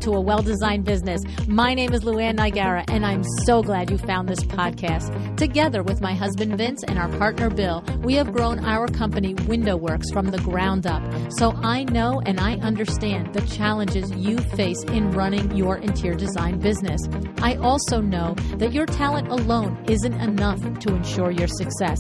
to A Well-Designed Business. My name is LuAnn Nigara, and I'm so glad you found this podcast. Together with my husband Vince and our partner Bill, we have grown our company WindowWorks from the ground up. So I know and I understand the challenges you face in running your interior design business. I also know that your talent alone isn't enough to ensure your success.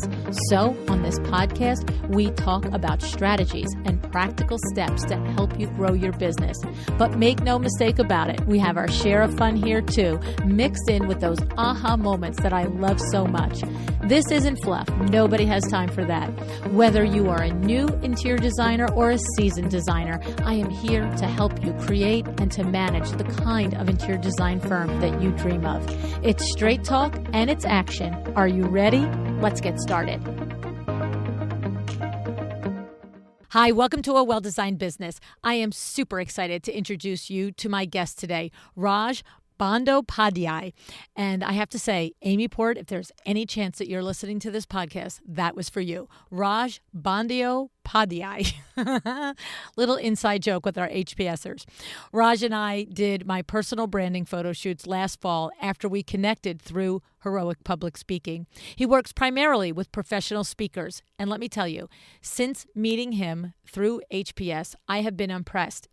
So on this podcast, we talk about strategies and practical steps to help you grow your business. But make no mistake about it, we have our share of fun here too, mixed in with those aha moments that I love so much. This isn't fluff. Nobody has time for that. Whether you are a new interior designer or a seasoned designer, I am here to help you create and to manage the kind of interior design firm that you dream of. It's straight talk and it's action. Are you ready? Let's get started. Hi, welcome to A Well-Designed Business. I am super excited to introduce you to my guest today, Raj Banyopadhyay. And I have to say, Amy Port, if there's any chance that you're listening to this podcast, that was for you. Raj Banyopadhyay. Little inside joke with our HPSers. Raj and I did my personal branding photo shoots last fall after we connected through Heroic Public Speaking. He works primarily with professional speakers. And let me tell you, since meeting him through HPS, I have been impressed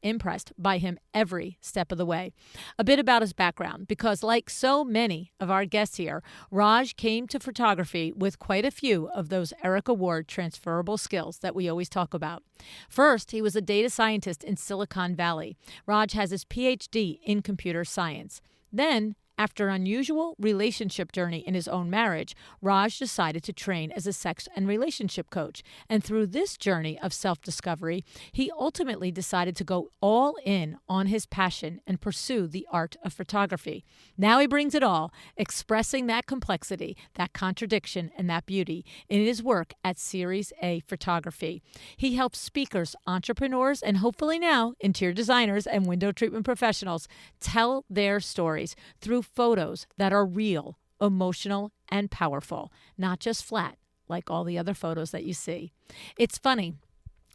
by him every step of the way. A bit about his background, because like so many of our guests here, Raj came to photography with quite a few of those Eric Award transferable skills that we always talk about. First, he was a data scientist in Silicon Valley. Raj has his PhD in computer science. Then, after an unusual relationship journey in his own marriage, Raj decided to train as a sex and relationship coach. And through this journey of self-discovery, he ultimately decided to go all in on his passion and pursue the art of photography. Now he brings it all, expressing that complexity, that contradiction, and that beauty in his work at Series A Photography. He helps speakers, entrepreneurs, and hopefully now interior designers and window treatment professionals tell their stories through photos that are real, emotional, and powerful, not just flat like all the other photos that you see. It's funny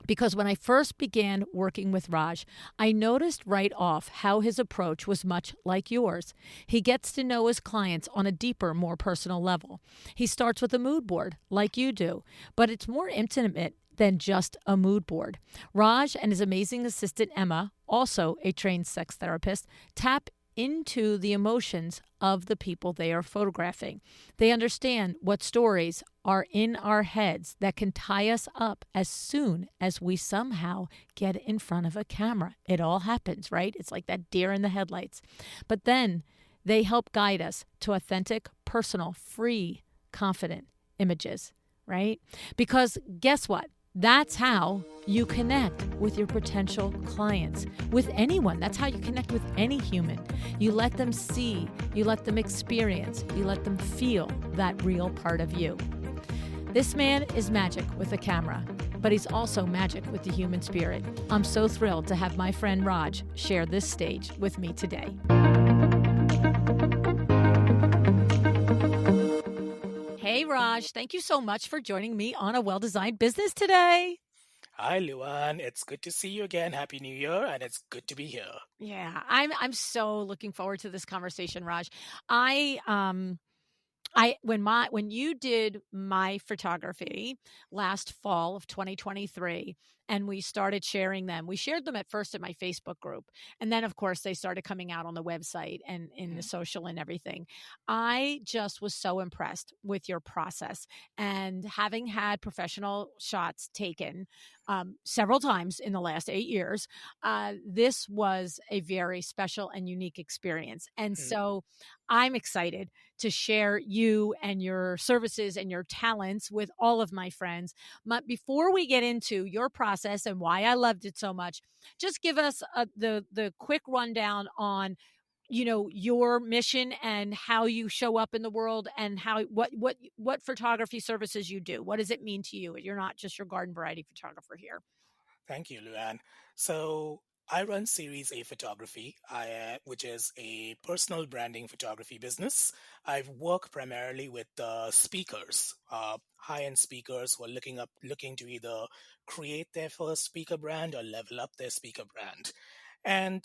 because when I first began working with Raj, I noticed right off how his approach was much like yours. He gets to know his clients on a deeper, more personal level. He starts with a mood board like you do, but it's more intimate than just a mood board. Raj and his amazing assistant Emma, also a trained sex therapist, tap into the emotions of the people they are photographing. They understand what stories are in our heads that can tie us up as soon as we somehow get in front of a camera. It all happens, right? It's like that deer in the headlights. But then they help guide us to authentic, personal, free, confident images, right? Because guess what? That's how you connect with your potential clients, with anyone. That's how you connect with any human. You let them see, you let them experience, you let them feel that real part of you. This man is magic with a camera, but he's also magic with the human spirit. I'm so thrilled to have my friend Raj share this stage with me today. Hey, Raj, thank you so much for joining me on A Well-Designed Business today. Hi, LuAnn. It's good to see you again. Happy New Year, and it's good to be here. Yeah, I'm so looking forward to this conversation, Raj. When you did my photography last fall of 2023 and we started sharing them, we shared them at first in my Facebook group. And then of course they started coming out on the website and in the social and everything. I just was so impressed with your process, and having had professional shots taken several times in the last 8 years, this was a very special and unique experience. And so I'm excited to share you and your services and your talents with all of my friends. But before we get into your process and why I loved it so much, just give us the quick rundown on, you know, your mission and how you show up in the world and how what photography services you do. What does it mean to you? You're not just your garden variety photographer here. Thank you, LuAnn. So, I run Series A Photography, which is a personal branding photography business. I work primarily with speakers, high-end speakers who are looking to either create their first speaker brand or level up their speaker brand. And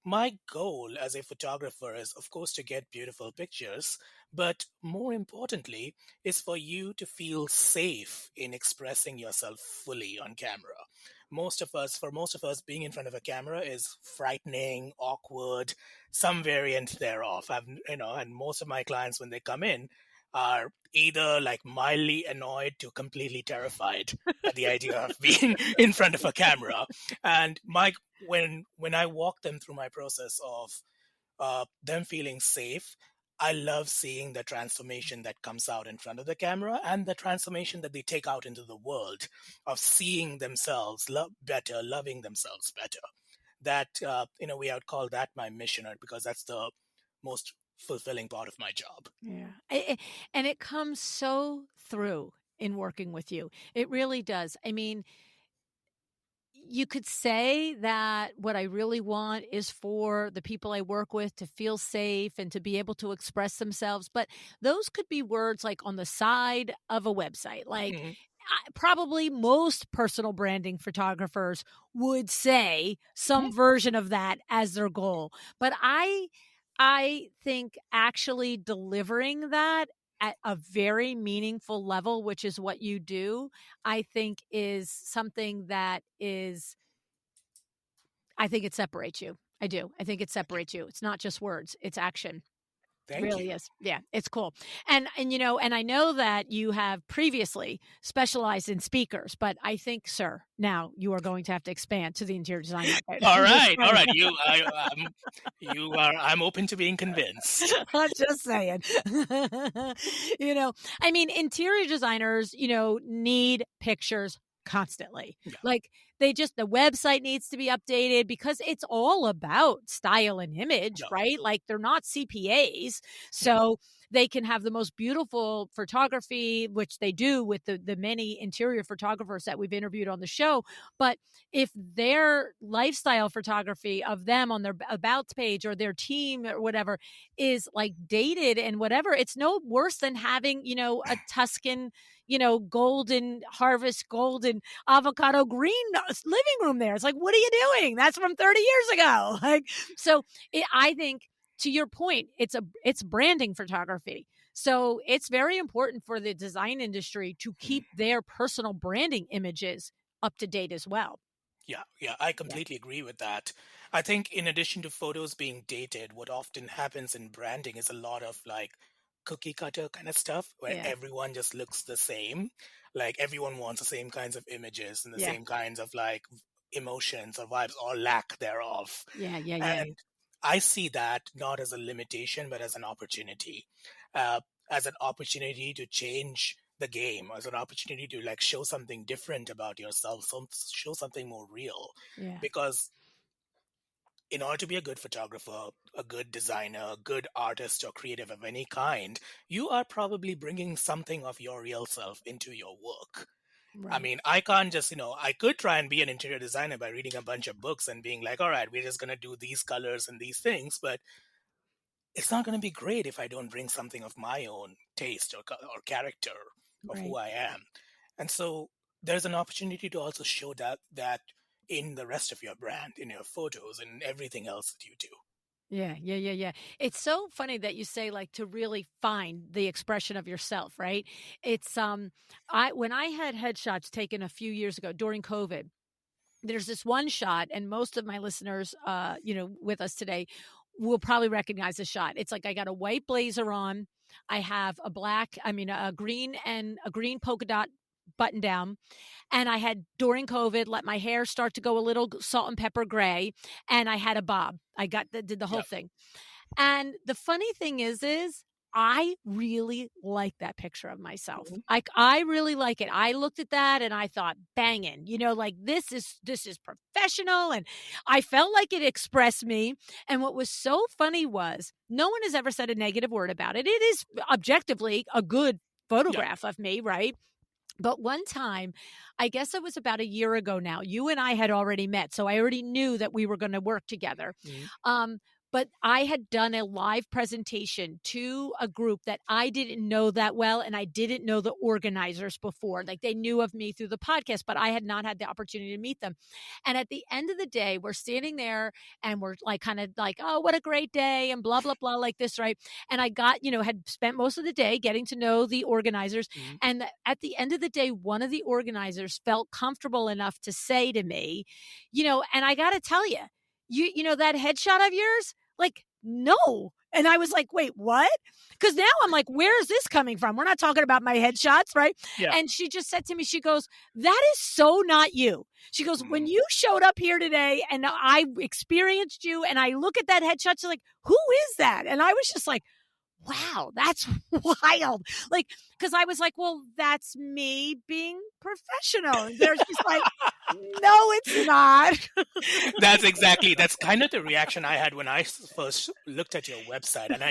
my goal as a photographer is, of course, to get beautiful pictures, but more importantly, is for you to feel safe in expressing yourself fully on camera. For most of us, being in front of a camera is frightening, awkward, some variant thereof. And most of my clients, when they come in, are either like mildly annoyed to completely terrified at the idea of being in front of a camera. And my when I walk them through my process of them feeling safe, I love seeing the transformation that comes out in front of the camera and the transformation that they take out into the world of seeing themselves better, loving themselves better. That in a way, I would call that my mission, because that's the most fulfilling part of my job. Yeah. And it comes so through in working with you. It really does. I mean, you could say that what I really want is for the people I work with to feel safe and to be able to express themselves. But those could be words like on the side of a website. Like, Mhm. probably most personal branding photographers would say Mhm. some version of that as their goal. But I think actually delivering that at a very meaningful level, which is what you do, I think is something that is I think it separates you. I do. I think it Thank you. separates you. It's not just words, it's action. It Thank really you. is. Yeah, it's cool. And I know that you have previously specialized in speakers, but I think, sir, now you are going to have to expand to the interior design market. All I'm just right, all saying. right. You are. I'm open to being convinced. I'm just saying. you know, I mean, interior designers, need pictures constantly. Yeah, Like the website needs to be updated because it's all about style and image, yeah, right? Like they're not CPAs. yeah, So they can have the most beautiful photography, which they do with the many interior photographers that we've interviewed on the show. But if their lifestyle photography of them on their about page or their team or whatever is like dated and whatever, it's no worse than having, a Tuscan, golden harvest, golden avocado green living room there. It's like, what are you doing? That's from 30 years ago. Like, so I think to your point, it's branding photography. So it's very important for the design industry to keep their personal branding images up to date as well. yeah, yeah. I Yeah. completely agree with that. I think in addition to photos being dated, what often happens in branding is a lot of like cookie cutter kind of stuff where Yeah. everyone just looks the same. Like everyone wants the same kinds of images and the Yeah. same kinds of like emotions or vibes or lack thereof. Yeah. Yeah. Yeah. And I see that not as a limitation, but as an opportunity, uh, as an opportunity to change the game, as an opportunity to like show something different about yourself, show something more real. Yeah. Because in order to be a good photographer, a good designer, a good artist or creative of any kind, you are probably bringing something of your real self into your work. I Right. mean, I can't just, I could try and be an interior designer by reading a bunch of books and being like, all right, we're just going to do these colors and these things. But it's not going to be great if I don't bring something of my own taste or character of who Right. I am. And so there's an opportunity to also show that in the rest of your brand, in your photos and everything else that you do. Yeah, yeah, yeah, yeah. It's so funny that you say like to really find the expression of yourself, right? It's I when I had headshots taken a few years ago during COVID, there's this one shot and most of my listeners with us today will probably recognize the shot. It's like I got a white blazer on, I have a green polka dot button down, and I had during COVID let my hair start to go a little salt and pepper gray, and I had a bob. I did the whole Yeah. thing. And the funny thing is I really like that picture of myself. Mhm. I really like it. I looked at that and I thought, banging, like this is professional. And I felt like it expressed me. And what was so funny was no one has ever said a negative word about it. It is objectively a good Yeah. photograph of me, right? But one time, I guess it was about a year ago now, you and I had already met. So I already knew that we were going to work together. Mhm. Um, but I had done a live presentation to a group that I didn't know that well, and I didn't know the organizers before. Like, they knew of me through the podcast, but I had not had the opportunity to meet them. And at the end of the day, we're standing there and we're like, kind of like, oh, what a great day, and blah, blah, blah, like this, right? And I got, had spent most of the day getting to know the organizers. Mhm. And at the end of the day, one of the organizers felt comfortable enough to say to me, and I got to tell you, that headshot of yours, like, no. And I was like, wait, what? Because now I'm like, where is this coming from? We're not talking about my headshots, right? Yeah. And she just said to me, she goes, that is so not you. She goes, when Mhm. you showed up here today and I experienced you and I look at that headshot, she's like, who is that? And I was just like, wow, that's wild. Like, because I was like, well, that's me being professional. And they're just like, no, it's not. That's kind of the reaction I had when I first looked at your website, and I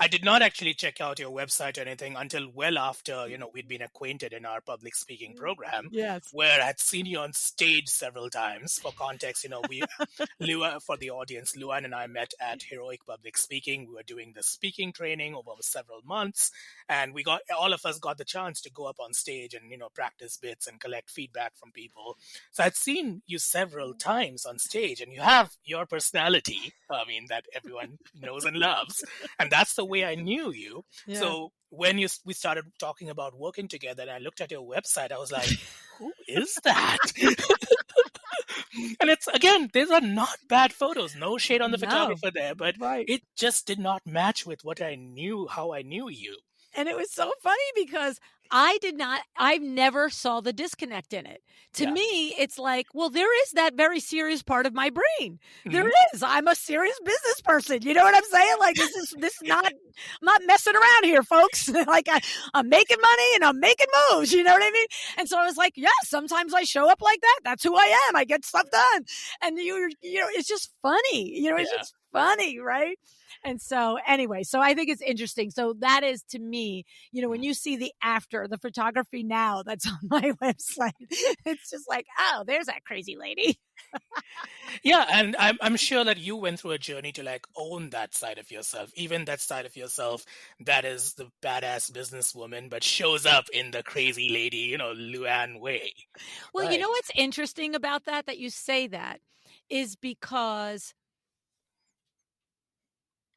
did not actually check out your website or anything until well after, we'd been acquainted in our public speaking program, Yes. where I'd seen you on stage several times. For context, for the audience, LuAnn and I met at Heroic Public Speaking. We were doing the speaking training over several months, and all of us got the chance to go up on stage and, practice bits and collect feedback from people. So I'd seen you several times on stage, and you have your personality, that everyone knows and loves. And that's the way I knew you. Yeah. So when we started talking about working together and I looked at your website, I was like, who is that? And it's, again, these are not bad photos. No shade on the No. photographer there, but Right. it just did not match with how I knew you. And it was so funny because I never saw the disconnect in it. To Yeah. me, it's like, well, there is that very serious part of my brain. There Mhm. is. I'm a serious business person. You know what I'm saying? Like, this is not, I'm not messing around here, folks. Like, I'm making money and I'm making moves. You know what I mean? And so I was like, yeah, sometimes I show up like that. That's who I am. I get stuff done. And it's just funny. It's Yeah. just funny, right? And so anyway, so I think it's interesting. So that is, to me, when you see the photography now that's on my website, it's just like, oh, there's that crazy lady. Yeah, and I'm sure that you went through a journey to like own that side of yourself, even that side of yourself that is the badass businesswoman, but shows up in the crazy lady, LuAnn way. Well, Right. what's interesting about that you say that is because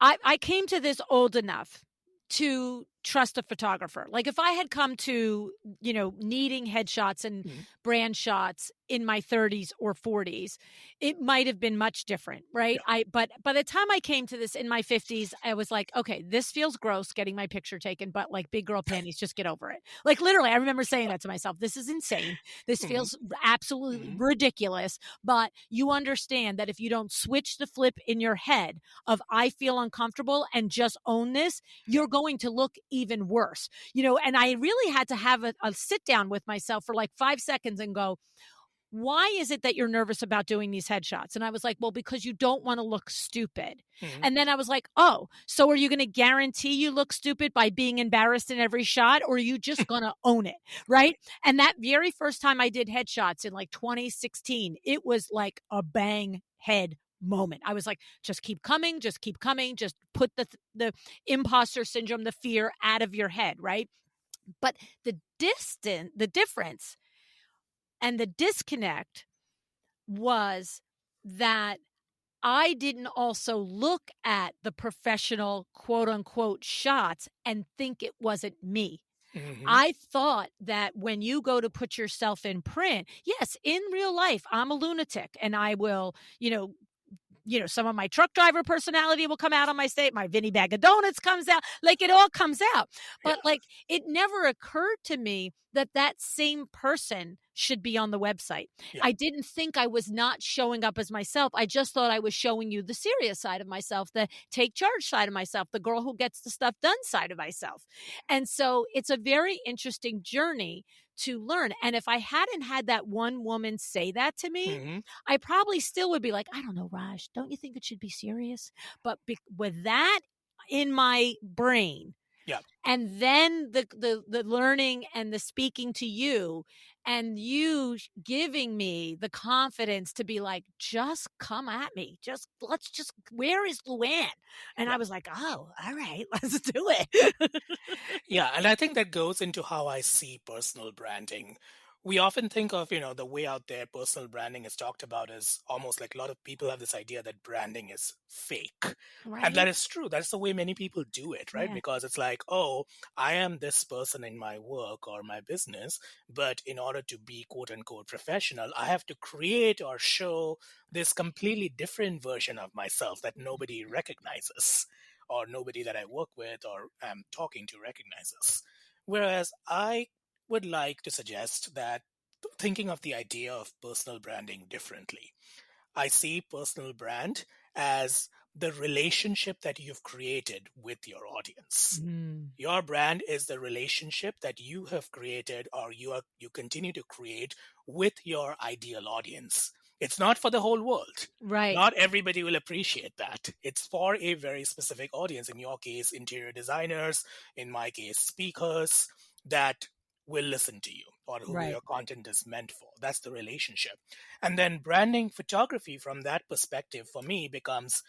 I came to this old enough to trust a photographer. Like, if I had come to, needing headshots and Mhm. brand shots in my 30s or 40s, it might have been much different, right? Yeah. But by the time I came to this in my 50s, I was like, okay, this feels gross getting my picture taken, but like, big girl panties, just get over it. Like, literally, I remember saying that to myself. This is insane. This Mhm. feels absolutely Mhm. ridiculous. But you understand that if you don't switch the flip in your head of I feel uncomfortable and just own this, you're going to look even worse. And I really had to have a sit down with myself for like 5 seconds and go, why is it that you're nervous about doing these headshots? And I was like, well, because you don't want to look stupid. Mhm. And then I was like, oh, so are you going to guarantee you look stupid by being embarrassed in every shot, or are you just going to own it? Right. And that very first time I did headshots in like 2016, it was like a bang head moment. I was like, just keep coming, just put the imposter syndrome, the fear out of your head. Right. But the difference and the disconnect was that I didn't also look at the professional quote unquote shots and think it wasn't me. Mhm. I thought that when you go to put yourself in print, yes, in real life, I'm a lunatic and I will, some of my truck driver personality will come out on my state. My Vinny Bag of Donuts comes out. Like, it all comes out. But like, it never occurred to me that same person should be on the website. Yeah. I didn't think I was not showing up as myself. I just thought I was showing you the serious side of myself, the take charge side of myself, the girl who gets the stuff done side of myself. And so it's a very interesting journey to learn. And if I hadn't had that one woman say that to me, Mhm. I probably still would be like, I don't know, Raj, don't you think it should be serious? But with that in my brain, Yeah. and then the learning and the speaking to you and you giving me the confidence to be like, just come at me. Where is LuAnn? And Yeah. I was like, oh, all right, let's do it. Yeah, and I think that goes into how I see personal branding. We often think of, the way out there personal branding is talked about as almost like a lot of people have this idea that branding is fake. And that Right? is true. That's the way many people do it, right? Yeah. Because it's like, oh, I am this person in my work or my business, but in order to be quote unquote professional, I have to create or show this completely different version of myself that nobody recognizes or nobody that I work with or am talking to recognizes. Whereas I would like to suggest that thinking of the idea of personal branding differently. I see personal brand as the relationship that you've created with your audience. Mm. Your brand is the relationship that you have created or you continue to create with your ideal audience. It's not for the whole world. Right. Not everybody will appreciate that. It's for a very specific audience. In your case, interior designers, in my case, speakers that will listen to you or who Right. your content is meant for. That's the relationship. And then branding photography from that perspective for me becomes,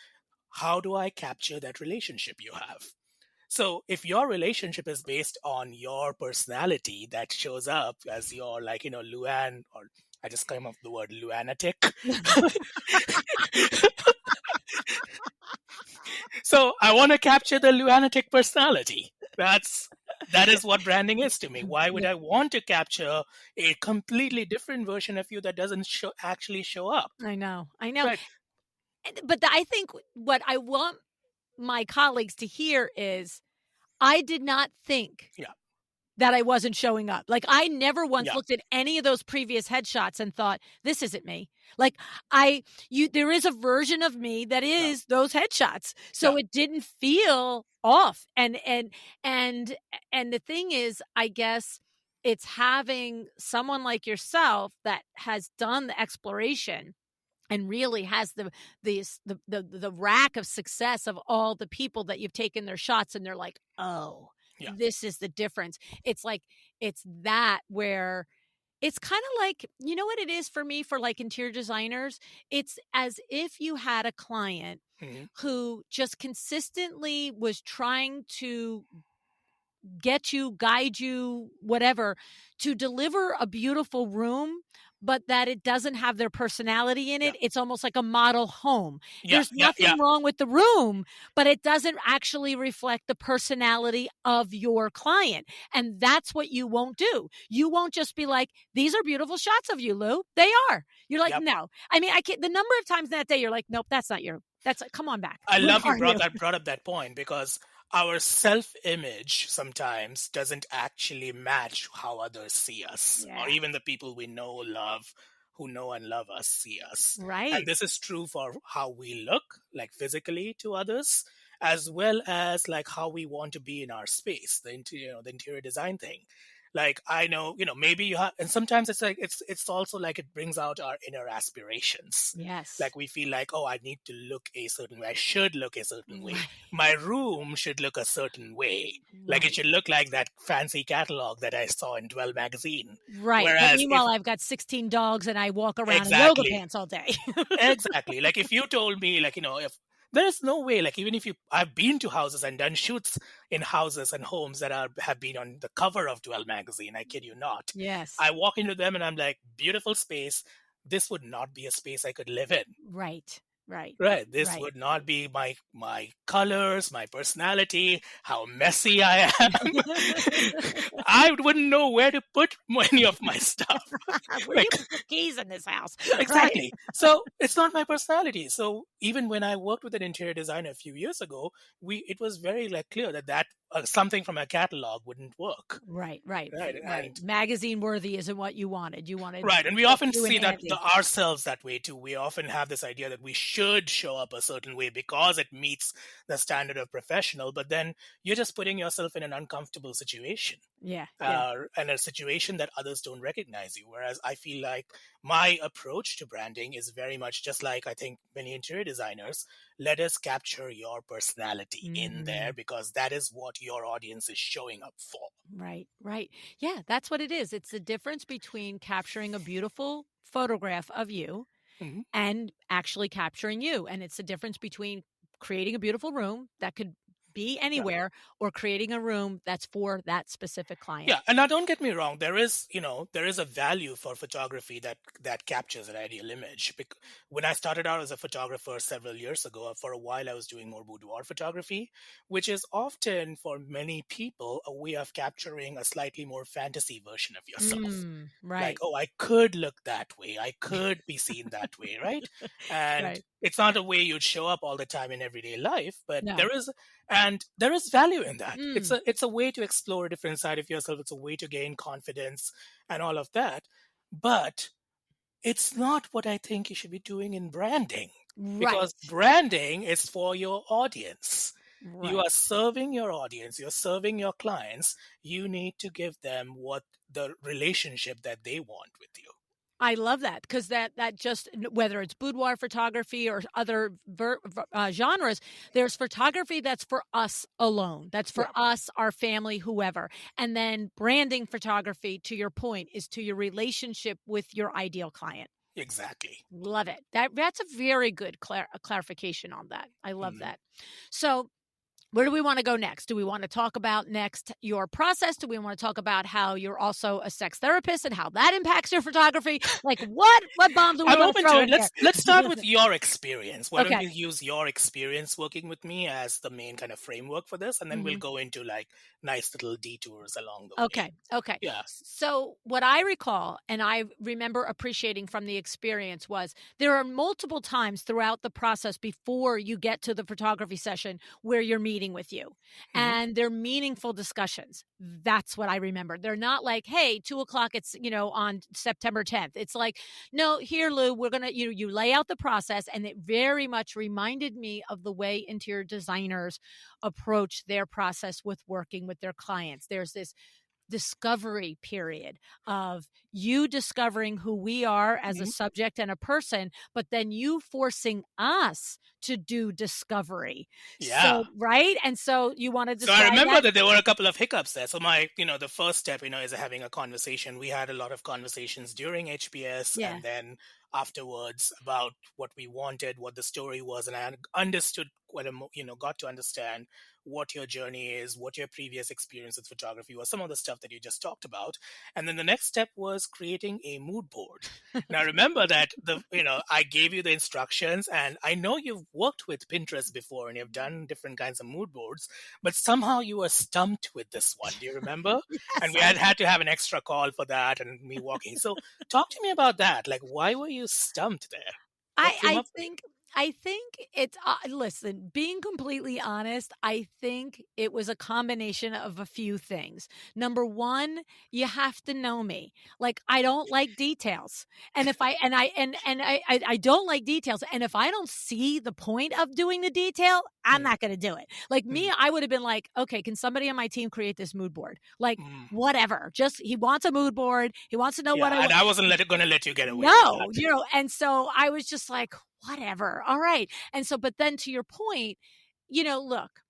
how do I capture that relationship you have? So if your relationship is based on your personality that shows up as your, like, LuAnn, or I just came up with the word LuAnnatic. So I want to capture the LuAnnatic personality. That is what branding is to me. Why would Yeah, I want to capture a completely different version of you that doesn't actually show up? I know. I know. Right. But I think what I want my colleagues to hear is I did not think Yeah. that I wasn't showing up. Like, I never once Yeah. looked at any of those previous headshots and thought, this isn't me. Like, there is a version of me that Yeah. is those headshots. Yeah. So it didn't feel off. And the thing is, I guess it's having someone like yourself that has done the exploration and really has the rack of success of all the people that you've taken their shots and they're like, oh, Yeah. this is the difference. It's like, it's that where it's kind of like, you know what it is for me, for like interior designers? It's as if you had a client Hmm. who just consistently was trying to get you, guide you, whatever, to deliver a beautiful room, but that it doesn't have their personality in Yeah. it. It's almost like a model home. Yeah. There's Yeah. Yeah. nothing wrong with the room, but it doesn't actually reflect the personality of your client. And that's what you won't do. You won't just be like, these are beautiful shots of you, Lou. They are. You're like, Yep. no. I mean, I can't, the number of times that day you're like, nope, that's not your, come on back. I Who love you are you? brought up that point because our self-image sometimes doesn't actually match how others see us, Yeah. or even the people we know, love, who know and love us, see us. Right. And this is true for how we look, like physically to others, as well as like how we want to be in our space, the interior design thing. Like, I know, maybe you have, and sometimes it's like it's also like it brings out our inner aspirations. Yes. Like, we feel like, oh, I need to look a certain way, I should look a certain way, Right. my room should look a certain way, like it Right. should look like that fancy catalog that I saw in Dwell magazine. Right. But Whereas meanwhile, I've got 16 dogs and I walk around in yoga exactly, pants all day. exactly, like if you told me, like, if there's no way, like, even if I've been to houses and done shoots in houses and homes that have been on the cover of Dwell magazine, I kid you not. Yes. I walk into them and I'm like, beautiful space. This would not be a space I could live in. Right. Right. Right. This Right. would not be my colors, my personality, how messy I am. I wouldn't know where to put any of my stuff. Where do Like, you put the keys in this house? Right. exactly. So it's not my personality. So even when I worked with an interior designer a few years ago, it was very like clear that something from a catalog wouldn't work. Right. Right. Right. Right. And Magazine worthy isn't what you wanted. You wanted right. And we what often you and see that Andy. ourselves that way too. We often have this idea that we should should show up a certain way because it meets the standard of professional, but then you're just putting yourself in an uncomfortable situation, Yeah. Yeah. and a situation that others don't recognize you. Whereas I feel like my approach to branding is very much just like I think many interior designers, let us capture your personality in there Hmm. because that is what your audience is showing up for. Right, right. Yeah, that's what it is. It's the difference between capturing a beautiful photograph of you Mhm. and actually capturing you. And it's the difference between creating a beautiful room that could be Yeah. anywhere or creating a room that's for that specific client. Yeah, and now don't get me wrong. There is, there is a value for photography that captures an ideal image. When I started out as a photographer several years ago, for a while I was doing more boudoir photography, which is often for many people a way of capturing a slightly more fantasy version of yourself. Like, Right, oh, I could look that way, I could be seen that way, right? And right. it's not a way you'd show up all the time in everyday life, but No. there is value in that. Mm, It's a way to explore a different side of yourself. It's a way to gain confidence and all of that. But it's not what I think you should be doing in branding, right, because branding is for your audience. You are right. serving your audience, you're serving your clients. You need to give them what the relationship that they want with you. I love that because that just whether it's boudoir photography or other genres, there's photography that's for us alone. That's for Yeah, us, our family, whoever. And then branding photography, to your point, is to your relationship with your ideal client. exactly. Love it. That's a very good clarification on that. I love Mhm. that. So where do we want to go next? Do we want to talk about next your process? Do we want to talk about how you're also a sex therapist and how that impacts your photography? Like what bombs do we I'm want to open throw to in it. there? Let's start with your experience. Why don't Okay. you use your experience working with me as the main kind of framework for this, and then we'll Mhm. go into like nice little detours along the way. Okay. Okay. Yeah. So, what I recall and I remember appreciating from the experience was there are multiple times throughout the process before you get to the photography session where you're meeting with you. Hmm. And they're meaningful discussions. That's what I remember. They're not like, hey, 2 o'clock, it's, on September 10th. It's like, no, here, Lou, we're going to, you lay out the process. And it very much reminded me of the way interior designers approach their process with working with their clients. There's this discovery period of you discovering who we are as a Hmm. subject and a person, but then you forcing us to do discovery. Yeah. So, right? And so you want to So I describe remember that? that there were a couple of hiccups there. So the first step, is having a conversation. We had a lot of conversations during HBS Yeah. and then afterwards about what we wanted, what the story was, and I understood got to understand what your journey is, what your previous experience with photography was, some of the stuff that you just talked about. And then the next step was creating a mood board. And I remember that I gave you the instructions, and I know you've worked with Pinterest before and you've done different kinds of mood boards, but somehow you were stumped with this one. Do you remember? And Yes, we I had to have an extra call for that and me walking. So talk to me about that. Like, why were you stumped there? What I came I up for you? think I think it's listen, being completely honest, I think it was a combination of a few things. Number 1, you have to know me. Like I don't like details. And if I don't like details, and if I don't see the point of doing the detail, I'm Mm, not going to do it. Like me, mm, I would have been like, "Okay, can somebody on my team create this mood board?" Like mm. whatever. Just he wants a mood board. He wants to know what Yeah, I and want. I wasn't going to let you get away with No, that. and so I was just like, whatever. All right. And so, but then to your point, look,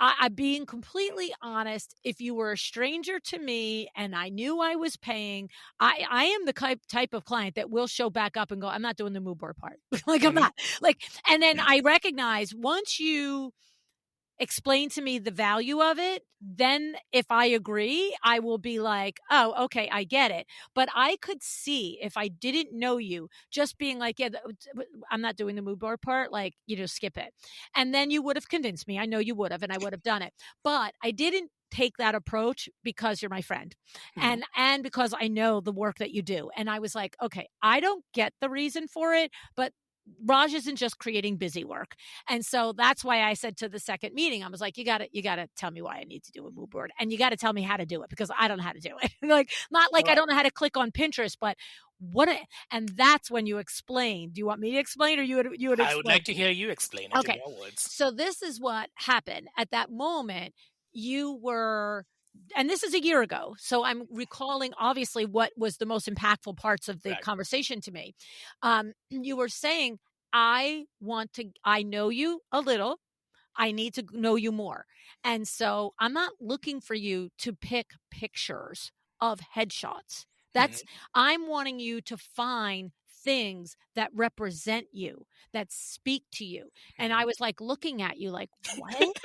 I being completely honest, if you were a stranger to me and I knew I was paying, I am the type of client that will show back up and go, I'm not doing the mood board part. Like I'm Hmm. not like, and then I recognize once you explain to me the value of it, then if I agree, I will be like, oh, okay, I get it. But I could see if I didn't know you, just being like, yeah, I'm not doing the mood board part, like, skip it. And then you would have convinced me. I know you would have, and I would have done it. But I didn't take that approach because you're my friend Hmm. and because I know the work that you do. And I was like, okay, I don't get the reason for it, but Raj isn't just creating busy work. And so that's why I said to the second meeting, I was like, you gotta tell me why I need to do a mood board. And you gotta tell me how to do it because I don't know how to do it. Like, not like I Right. don't know how to click on Pinterest, but and that's when you explain. Do you want me to explain, or you would I would like explain? to hear you explain it in Okay. your words. So this is what happened. At that moment, you were, and this is a year ago. So I'm recalling obviously what was the most impactful parts of the Right. conversation to me. You were saying, I know you a little. I need to know you more. And so I'm not looking for you to pick pictures of headshots. Hmm. That's, I'm wanting you to find things that represent you, that speak to you. And Hmm. I was like looking at you like, what?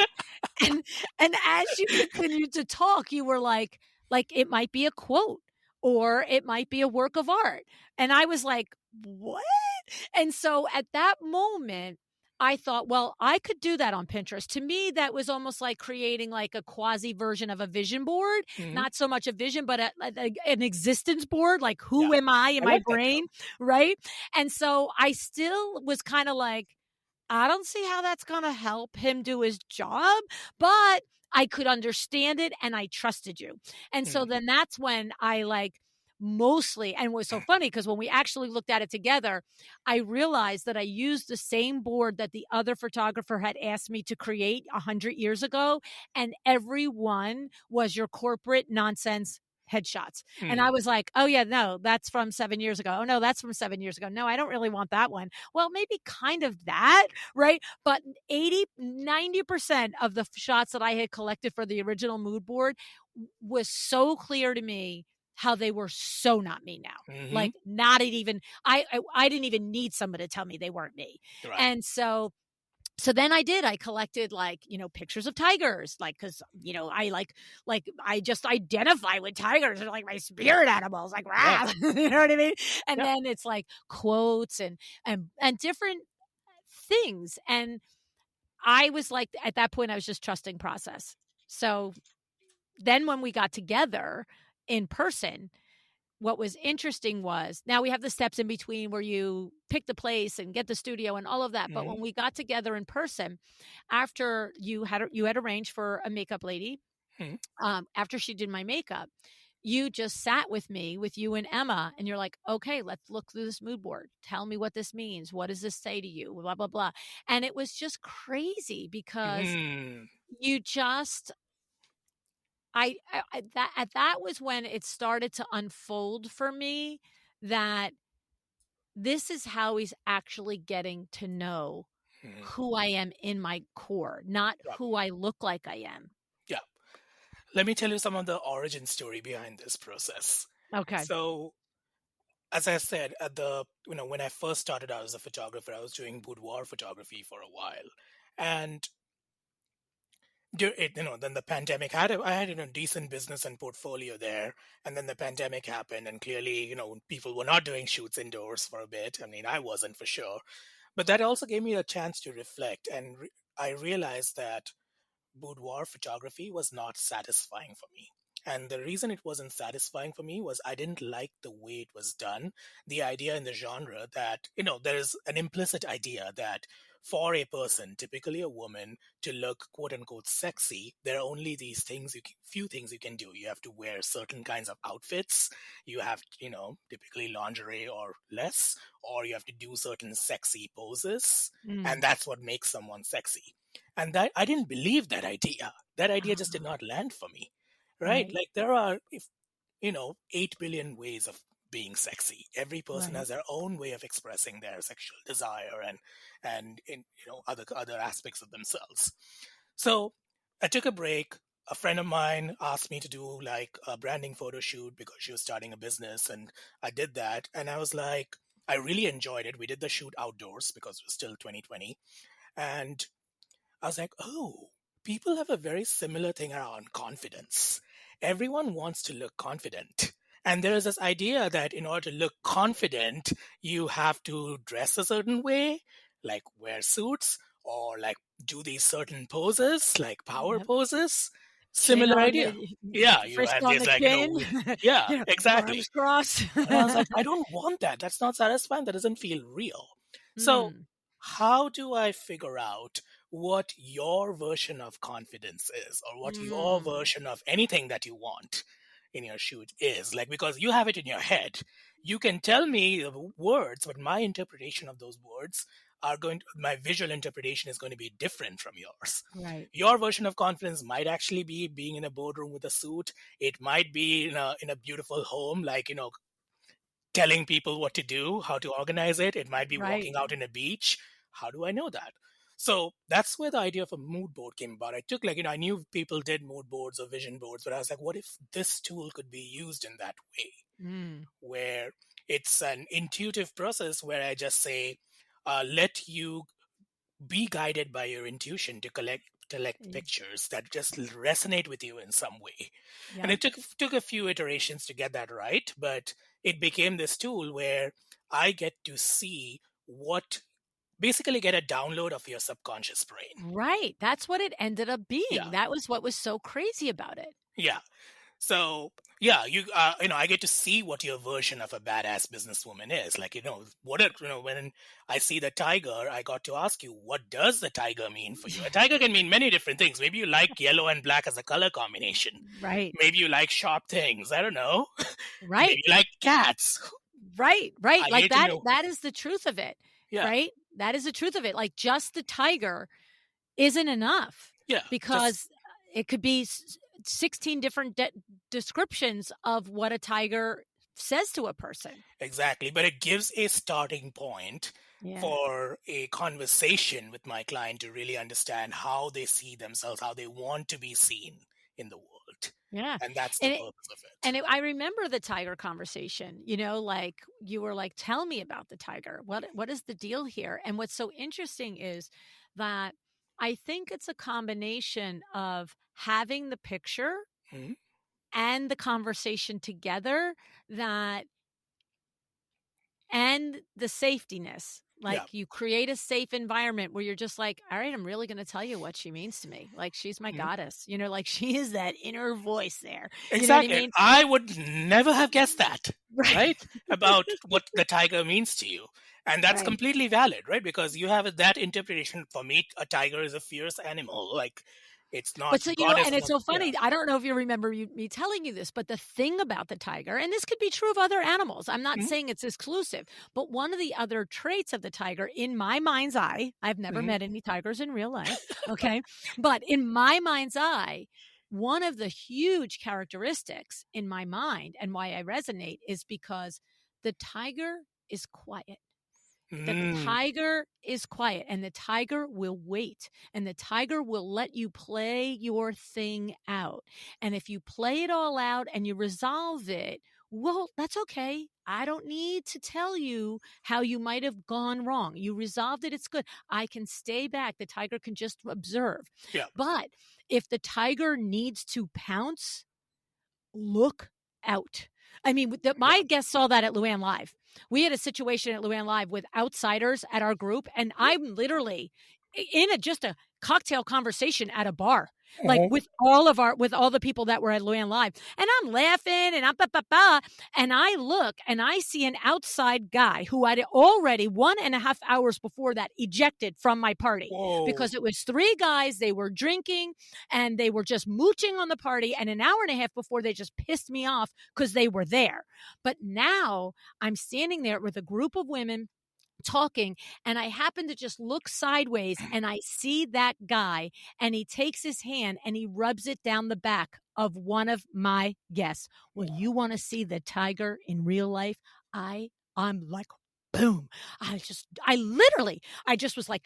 And and as you continued to talk, you were like it might be a quote or it might be a work of art. And I was like, "What?" And so at that moment, I thought, well, I could do that on Pinterest. To me, that was almost like creating like a quasi version of a vision board, Hmm. not so much a vision, but an existence board, like Yeah, who am I in I my like that term. brain, right? And so I still was kind of like, I don't see how that's gonna help him do his job, but I could understand it and I trusted you. And so Hmm. then that's when I like mostly, and it was so funny because when we actually looked at it together, I realized that I used the same board that the other photographer had asked me to create 100 years ago, and every one was your corporate nonsense headshots. And Hmm. I was like, "Oh yeah, no, that's from 7 years ago. Oh no, that's from 7 years ago. No, I don't really want that one." Well, maybe kind of that, right? But 80, 90% of the shots that I had collected for the original mood board was so clear to me how they were so not me now. Hmm. Like not even I didn't even need someone to tell me they weren't me. Right. And so then I collected like, pictures of tigers, like, cause I I just identify with tigers. They're like my spirit animals, like, Right. rah, you know what I mean? And Yeah. then it's like quotes and different things. And I was like, at that point, I was just trusting process. So then when we got together in person, what was interesting was now we have the steps in between where you pick the place and get the studio and all of that. But Hmm. when we got together in person, after you had arranged for a makeup lady, Hmm. after she did my makeup, you just sat with me, with you and Emma, and you're like, okay, let's look through this mood board. Tell me what this means. What does this say to you? Blah, blah, blah. And it was just crazy because Hmm. you just, that was when it started to unfold for me that this is how he's actually getting to know Hmm. who I am in my core, not Yeah. who I look like I am. Yeah. Let me tell you some of the origin story behind this process. Okay. So, as I said, when I first started out as a photographer, I was doing boudoir photography for a while, and then the pandemic I had decent business and portfolio there, and then the pandemic happened, and clearly, people were not doing shoots indoors for a bit. I mean, I wasn't for sure, but that also gave me a chance to reflect, and I realized that boudoir photography was not satisfying for me. And the reason it wasn't satisfying for me was I didn't like the way it was done. The idea in the genre that, there's an implicit idea that for a person, typically a woman, to look quote unquote sexy, there are only these few things you can do. You have to wear certain kinds of outfits. You have, typically lingerie or less, or you have to do certain sexy poses. And Mm. that's what makes someone sexy. And that I didn't believe that idea. That idea just did Ah, not land for me. Right? right, Like there are, 8 billion ways of being sexy. Every person right. has their own way of expressing their sexual desire and in, other aspects of themselves. So I took a break. A friend of mine asked me to do like a branding photo shoot because she was starting a business, and I did that. And I was like, I really enjoyed it. We did the shoot outdoors because it was still 2020, and I was like, oh, people have a very similar thing around confidence. Everyone wants to look confident. And there is this idea that in order to look confident, you have to dress a certain way, like wear suits or like do these certain poses, like power Yep. poses. Chin Similar on idea. Yeah, the you fist have on this the like, chin, yeah, exactly. arms crossed. And I was like, I don't want that. That's not satisfying. That doesn't feel real. So, Mm, how do I figure out what your version of confidence is, or what your mm, version of anything that you want? in your shoot is. Like, because you have it in your head, you can tell me the words, but my interpretation of those words my visual interpretation is going to be different from yours. Right. Your version of confidence might actually be being in a boardroom with a suit. It might be in a beautiful home, like, telling people what to do, how to organize it. It might be Right. walking out in a beach. How do I know that? So that's where the idea of a mood board came about. I took, like, I knew people did mood boards or vision boards, but I was like, what if this tool could be used in that way, Mm. where it's an intuitive process where I just say, let you be guided by your intuition to collect Y- pictures that just resonate with you in some way. And Yep. it took a few iterations to get that right, but it became this tool where I get to see what basically get a download of your subconscious brain. Right. That's what it ended up being. Yeah. That was what was so crazy about it. Yeah. So yeah, I get to see what your version of a badass businesswoman is. Like, when I see the tiger, I got to ask you, what does the tiger mean for you? A tiger can mean many different things. Maybe you like yellow and black as a color combination. Right. Maybe you like sharp things. I don't know. Right. Maybe you like cats. Right. Right. I Like need to that. know. That is the truth of it. Yeah. Right. That is the truth of it. Like just the tiger isn't enough Yeah. Just because it could be 16 different descriptions of what a tiger says to a person. exactly. But it gives a starting point Yeah. for a conversation with my client to really understand how they see themselves, how they want to be seen in the world. Yeah. And that's the And purpose of it. I remember the tiger conversation, like you were like, tell me about the tiger. What is the deal here? And what's so interesting is that I think it's a combination of having the picture Mhm. and the conversation together and the safetiness. Yeah. Like you create a safe environment where you're just like, all right, I'm really going to tell you what she means to me. Like she's my Mhm. goddess, like she is that inner voice there. You know what I Exactly. mean? I would never have guessed that, Right. right? About what the tiger means to you. And that's Right. completely valid, right? Because you have that interpretation. For me, a tiger is a fierce animal. Like, it's not, But so, God is and it's not, so yeah. funny. I don't know if you remember me telling you this, but the thing about the tiger, and this could be true of other animals, I'm not Mhm. saying it's exclusive, but one of the other traits of the tiger in my mind's eye, I've never Mhm. met any tigers in real life. Okay. But in my mind's eye, one of the huge characteristics in my mind and why I resonate is because the tiger is quiet. The Mm. tiger is quiet and the tiger will wait and the tiger will let you play your thing out. And if you play it all out and you resolve it, well, that's okay. I don't need to tell you how you might have gone wrong. You resolved it. It's good. I can stay back. The tiger can just observe. Yeah. But if the tiger needs to pounce, look out. I mean, Yeah. my guests saw that at LuAnn Live. We had a situation at LuAnn Live with outsiders at our group, and I'm literally in just a cocktail conversation at a bar, like Uh-huh. with all the people that were at LuAnn Live, and I'm laughing and and I look and I see an outside guy who I'd already 1.5 hours before that ejected from my party Whoa. because it was three guys. They were drinking and they were just mooching on the party. And an hour and a half before, they just pissed me off because they were there. But now I'm standing there with a group of women talking, and I happen to just look sideways and I see that guy, and he takes his hand and he rubs it down the back of one of my guests. Well, you want to see the tiger in real life? I'm like, boom. I just was like,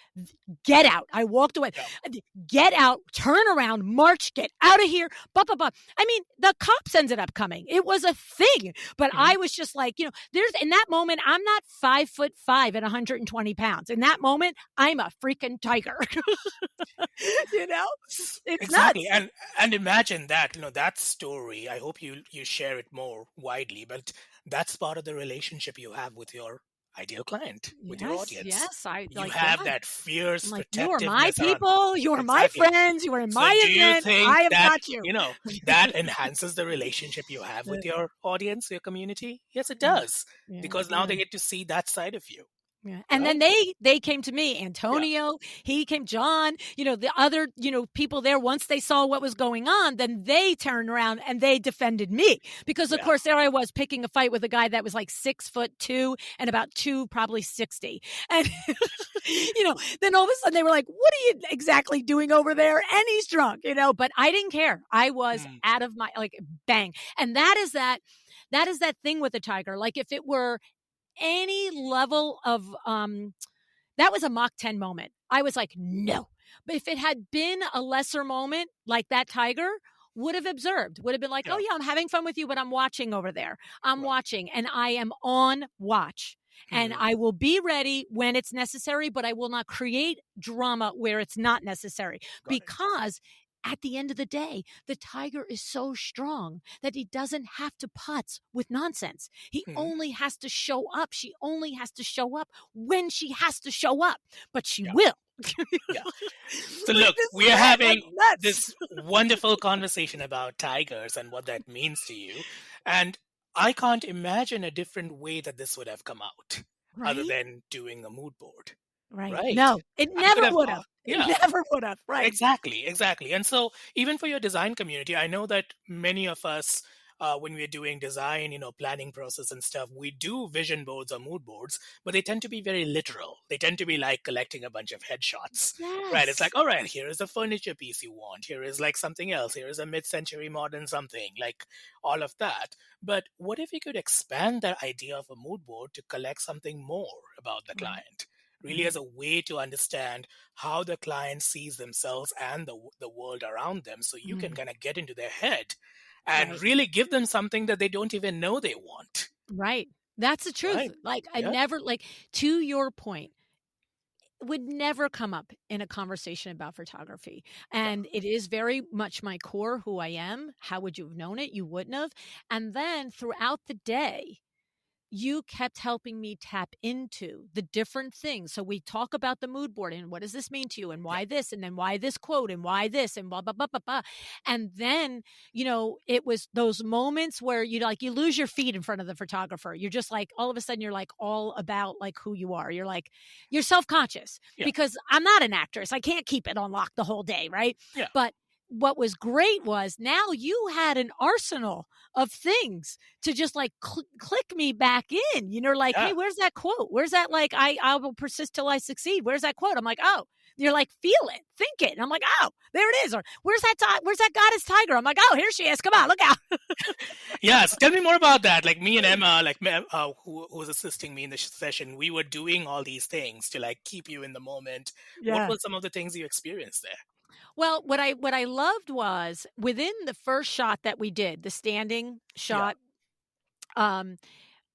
get out. I walked away. Yeah. Get out, turn around, march, get out of here. Blah, blah, blah. I mean, the cops ended up coming. It was a thing. But Mhm. I was just like, there's in that moment, I'm not 5'5" and 120 pounds. In that moment, I'm a freaking tiger. you know, it's Exactly. nuts. And imagine that, that story. I hope you share it more widely, but that's part of the relationship you have with your ideal client, with your Yes, audience. yes. I You like, yeah. have that I'm fierce like, you are my protectiveness around. people. You are my Exactly. friends. You are in So my do you event. think I have that, got you. that enhances the relationship you have with your audience, your community? Yes, it does. Yeah, Because now yeah. they get to see that side of you. Yeah. And then right? they came to me, Yeah, Antonio, he came, John, the other, people there, once they saw what was going on, then they turned around and they defended me because of yeah. course there I was picking a fight with a guy that was like 6'2" and about two, probably 60. And, then all of a sudden they were like, what are you exactly doing over there? And he's drunk, but I didn't care. I was Mm, out of my, like, bang. And that is that thing with the tiger. Like if it were any level of that was a Mach 10 moment. I was like, no. But if it had been a lesser moment like that tiger would have observed, would have been like, oh yeah, yeah, I'm having fun with you, but I'm watching over there. I'm right. watching and I am on watch. And Hmm. I will be ready when it's necessary, but I will not create drama where it's not necessary Got it. because at the end of the day, the tiger is so strong that he doesn't have to putz with nonsense. He Hmm. only has to show up. She only has to show up when she has to show up, but she Yeah, will. yeah. So Like look, this we are man, having that's nuts. this wonderful conversation about tigers and what that means to you. And I can't imagine a different way that this would have come out other Right? than doing a mood board, Right. right? No, it I could never have, would have. It yeah. never would have. Right. Exactly, exactly. And so, even for your design community, I know that many of us, when we're doing design, planning process and stuff, we do vision boards or mood boards, but they tend to be very literal. They tend to be like collecting a bunch of headshots, right? It's Yes. like, all right, here is a furniture piece you want. Here is like something else. Here is a mid-century modern something, like all of that. But what if we could expand that idea of a mood board to collect something more about the Right. client? Really, Right. as a way to understand how the client sees themselves and the world around them, so you can Mm, kind of get into their head and right. really give them something that they don't even know they want. Right. That's the truth. Right. Like I Yeah. never like to your point, would never come up in a conversation about photography. Yeah. And it is very much my core who I am. How would you have known it? You wouldn't have. And then throughout the day, you kept helping me tap into the different things. So we talk about the mood board and what does this mean to you and Yeah. why this and then why this quote and why this and blah blah blah blah blah. And then, it was those moments where you lose your feet in front of the photographer. You're just like all of a sudden you're like all about like who you are. You're like you're self-conscious Yeah. because I'm not an actress. I can't keep it on lock the whole day, right? Yeah. But what was great was now you had an arsenal of things to just like click me back in. Like, Yeah. hey, where's that quote? Where's that like I will persist till I succeed? Where's that quote? I'm like, oh, you're like, feel it, think it. And I'm like, oh, there it is. Or where's that goddess tiger? I'm like, oh, here she is. Come on, look out. Yeah. So tell me more about that. Like me and Emma, like who was assisting me in the session, we were doing all these things to like keep you in the moment. What Yeah. were some of the things you experienced there? Well, what I loved was within the first shot that we did, the standing Yeah. shot, um,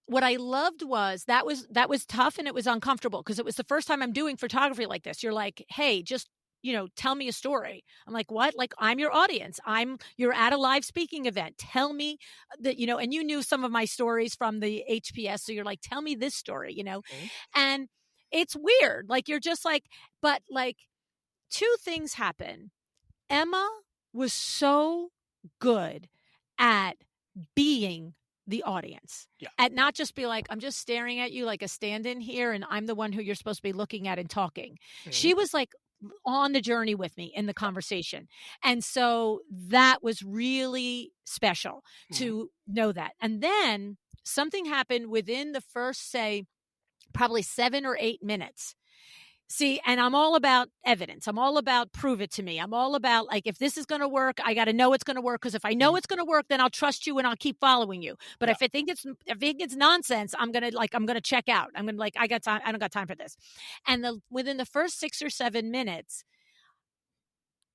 what I loved was that was tough and it was uncomfortable because it was the first time I'm doing photography like this. You're like, "Hey, just, tell me a story." I'm like, "What?" Like, "I'm your audience. You're at a live speaking event. Tell me that, and you knew some of my stories from the HPS, so you're like, "Tell me this story." Mhm. And it's weird. Like you're just like but like two things happen. Emma was so good at being the audience, Yeah. at not just be like, I'm just staring at you like a stand in here and I'm the one who you're supposed to be looking at and talking. Mhm. She was like on the journey with me in the Yeah. conversation. And so that was really special Mhm. to know that. And then something happened within the first, say, probably 7 or 8 minutes. See, and I'm all about evidence. I'm all about prove it to me. I'm all about like if this is going to work, I got to know it's going to work because if I know Mhm. it's going to work, then I'll trust you and I'll keep following you. But Yeah. if I think it's nonsense, I'm going to check out. I'm going to like I got time. I don't got time for this. And within the first 6 or 7 minutes,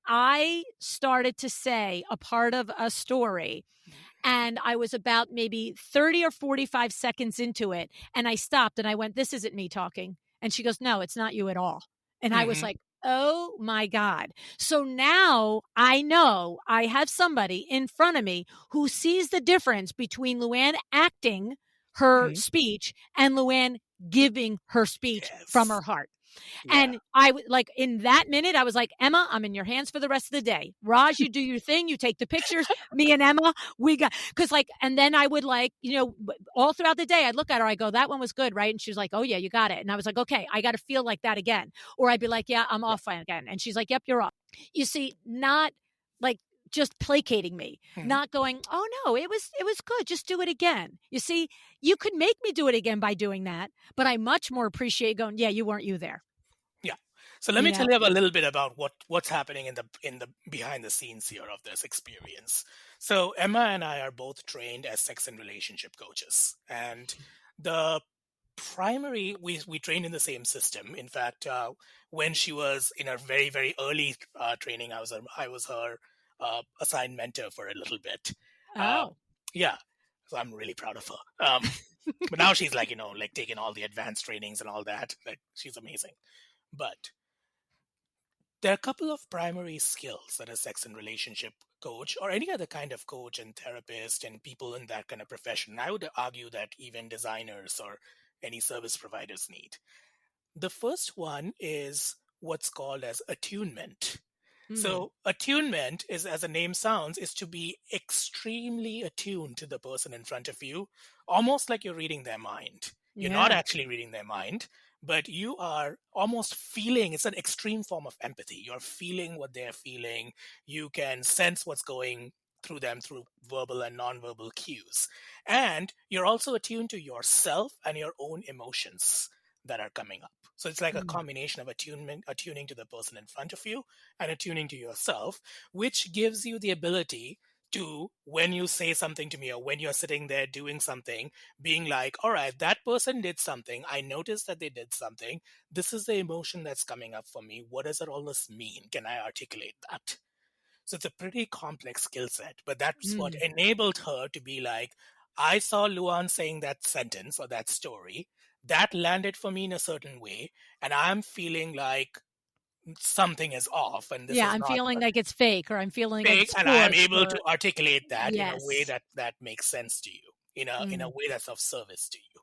I started to say a part of a story Mhm. and I was about maybe 30 or 45 seconds into it. And I stopped and I went, this isn't me talking. And she goes, no, it's not you at all. And I was Mhm. like, oh my God. So now I know I have somebody in front of me who sees the difference between LuAnn acting her Mhm. speech and LuAnn giving her speech from Yes. her heart. Yeah. And I would like in that minute, I was like, Emma, I'm in your hands for the rest of the day. Raj, you do your thing, you take the pictures. Me and Emma, we got because like, and then I would like, all throughout the day, I'd look at her, I go, that one was good, right? And she was like, oh yeah, you got it. And I was like, okay, I got to feel like that again. Or I'd be like, yeah, I'm Yeah. off again. And she's like, yep, you're off. You see, not like just placating me, Mhm. not going, oh no, it was good, just do it again. You see, you could make me do it again by doing that, but I much more appreciate going, yeah, you weren't you there. Yeah. So let You me know? tell you a little bit about what's happening in the behind the scenes here of this experience. So Emma and I are both trained as sex and relationship coaches, and the primary we trained in the same system. In fact, when she was in her very very early training, I was her assigned mentor for a little bit. Uh, Oh. yeah, so I'm really proud of her. But now she's like like taking all the advanced trainings and all that. Like she's amazing. But there are a couple of primary skills that a sex and relationship coach or any other kind of coach and therapist and people in that kind of profession, I would argue that even designers or any service providers need. The first one is what's called as attunement. Mm. So attunement is, as the name sounds, is to be extremely attuned to the person in front of you, almost like you're reading their mind. You're not Yeah. actually reading their mind, but you are almost feeling. It's an extreme form of empathy. You're feeling what they're feeling. You can sense what's going through them through verbal and nonverbal cues. And you're also attuned to yourself and your own emotions that are coming up. So it's like a Mm. combination of attuning to the person in front of you and attuning to yourself, which gives you the ability to, when you say something to me or when you're sitting there doing something, being like, all right, that person did something. I noticed that they did something. This is the emotion that's coming up for me. What does it all this mean? Can I articulate that? So it's a pretty complex skill set, but that's what Mm. enabled her to be like, I saw LuAnn saying that sentence or that story. That landed for me in a certain way, and I'm feeling like something is off and this Yeah, is I'm not feeling like it's fake or I'm feeling like fake, it's and I am forced able to or articulate that in a way yes. that makes sense to you, in a Mm. way that's of service to you.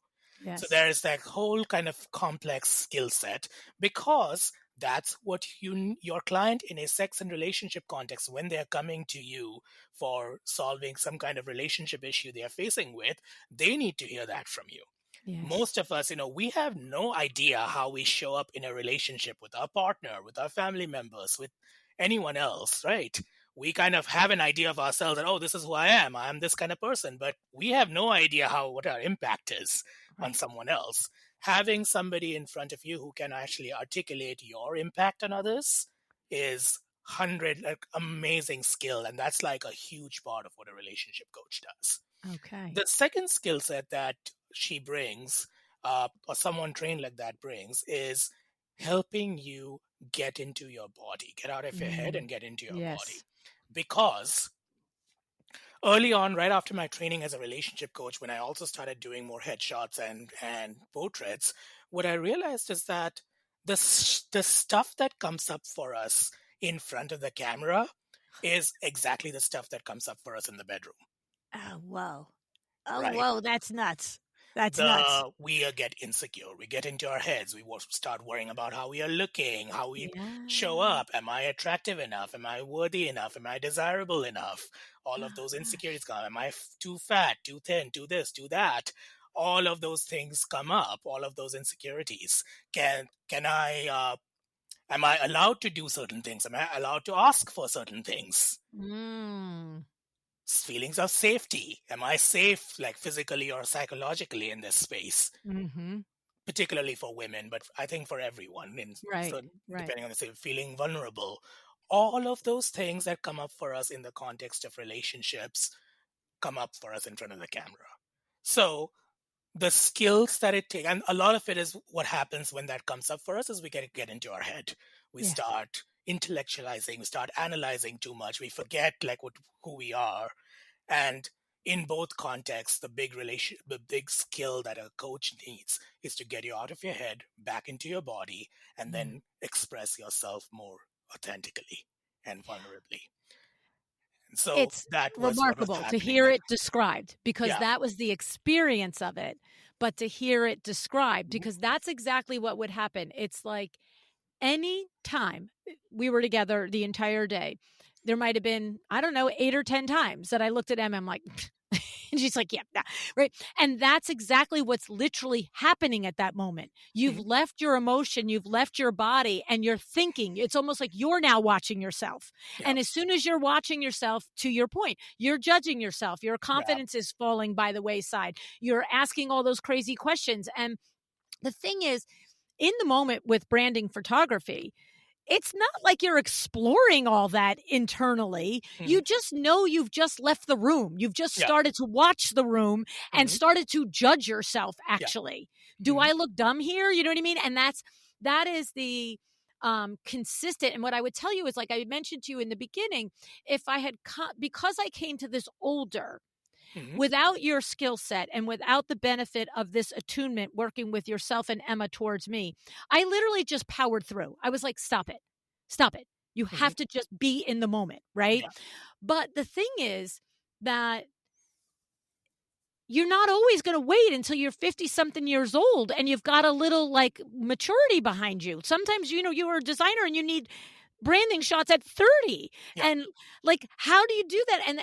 So Yes. there is that whole kind of complex skill set, because that's what your client in a sex and relationship context, when they're coming to you for solving some kind of relationship issue they are facing with, they need to hear that from you. Yes. Most of us, we have no idea how we show up in a relationship with our partner, with our family members, with anyone else, right? We kind of have an idea of ourselves that, oh, this is who I am. I'm this kind of person, but we have no idea what our impact is on Right. someone else. Having somebody in front of you who can actually articulate your impact on others is like amazing skill, and that's like a huge part of what a relationship coach does. Okay. The second skill set that she brings, or someone trained like that brings, is helping you get into your body, get out of your head Mm. and get into your body. Yes. Because early on, right after my training as a relationship coach, when I also started doing more headshots and portraits, what I realized is that the stuff that comes up for us in front of the camera is exactly the stuff that comes up for us in the bedroom, Oh, whoa. Oh, right? whoa, that's nuts. That's nuts. We get insecure, we get into our heads, start worrying about how we are looking, how we show Yeah. up, am I attractive enough, am I worthy enough, am I desirable enough, all of Oh, those gosh. insecurities come, am I too fat, too thin, too this, too that, all of those things come up, all of those insecurities. Can I am I allowed to do certain things, am I allowed to ask for certain things? Mm. Feelings of safety, am I safe, like physically or psychologically, in this space, Mhm. particularly for women, but I think for everyone. And Right. so, Right. depending on the say, feeling vulnerable, all of those things that come up for us in the context of relationships come up for us in front of the camera. So the skills that it takes, and a lot of it is what happens when that comes up for us, is we get into our head. We Yeah. start intellectualizing, we start analyzing too much, we forget like who we are. And in both contexts, the big skill that a coach needs is to get you out of your head, back into your body, and Mm. then express yourself more authentically and vulnerably. And so It's that was what was remarkable to happening. hear it described because Yeah. that was the experience of it, but to hear it described Mhm. because that's exactly what would happen. It's like any time we were together the entire day, there might have been, I don't know, 8 or 10 times that I looked at Emma, I'm like, and she's like, yeah, nah, right. And that's exactly what's literally happening at that moment. You've Hmm. left your emotion, you've left your body, and you're thinking. It's almost like you're now watching yourself. Yeah. And as soon as you're watching yourself, to your point, you're judging yourself. Your Yeah. confidence is falling by the wayside. You're asking all those crazy questions. And the thing is, in the moment with branding photography, it's not like you're exploring all that internally. Hmm. You just know you've just left the room. You've just Yeah. started to watch the room and Hmm. started to judge yourself, Yeah. actually. Do Hmm. I look dumb here? You know what I mean? And that is the consistent. And what I would tell you is, like I mentioned to you in the beginning, if I had because I came to this older, Hmm. without your skill set and without the benefit of this attunement working with yourself and Emma towards me, I literally just powered through. I was like, stop it. Stop it. You Hmm. have to just be in the moment, right? Yeah. But the thing is that you're not always going to wait until you're 50 something years old and you've got a little like maturity behind you. Sometimes, you're a designer and you need branding shots at 30. Yeah. And like, how do you do that? And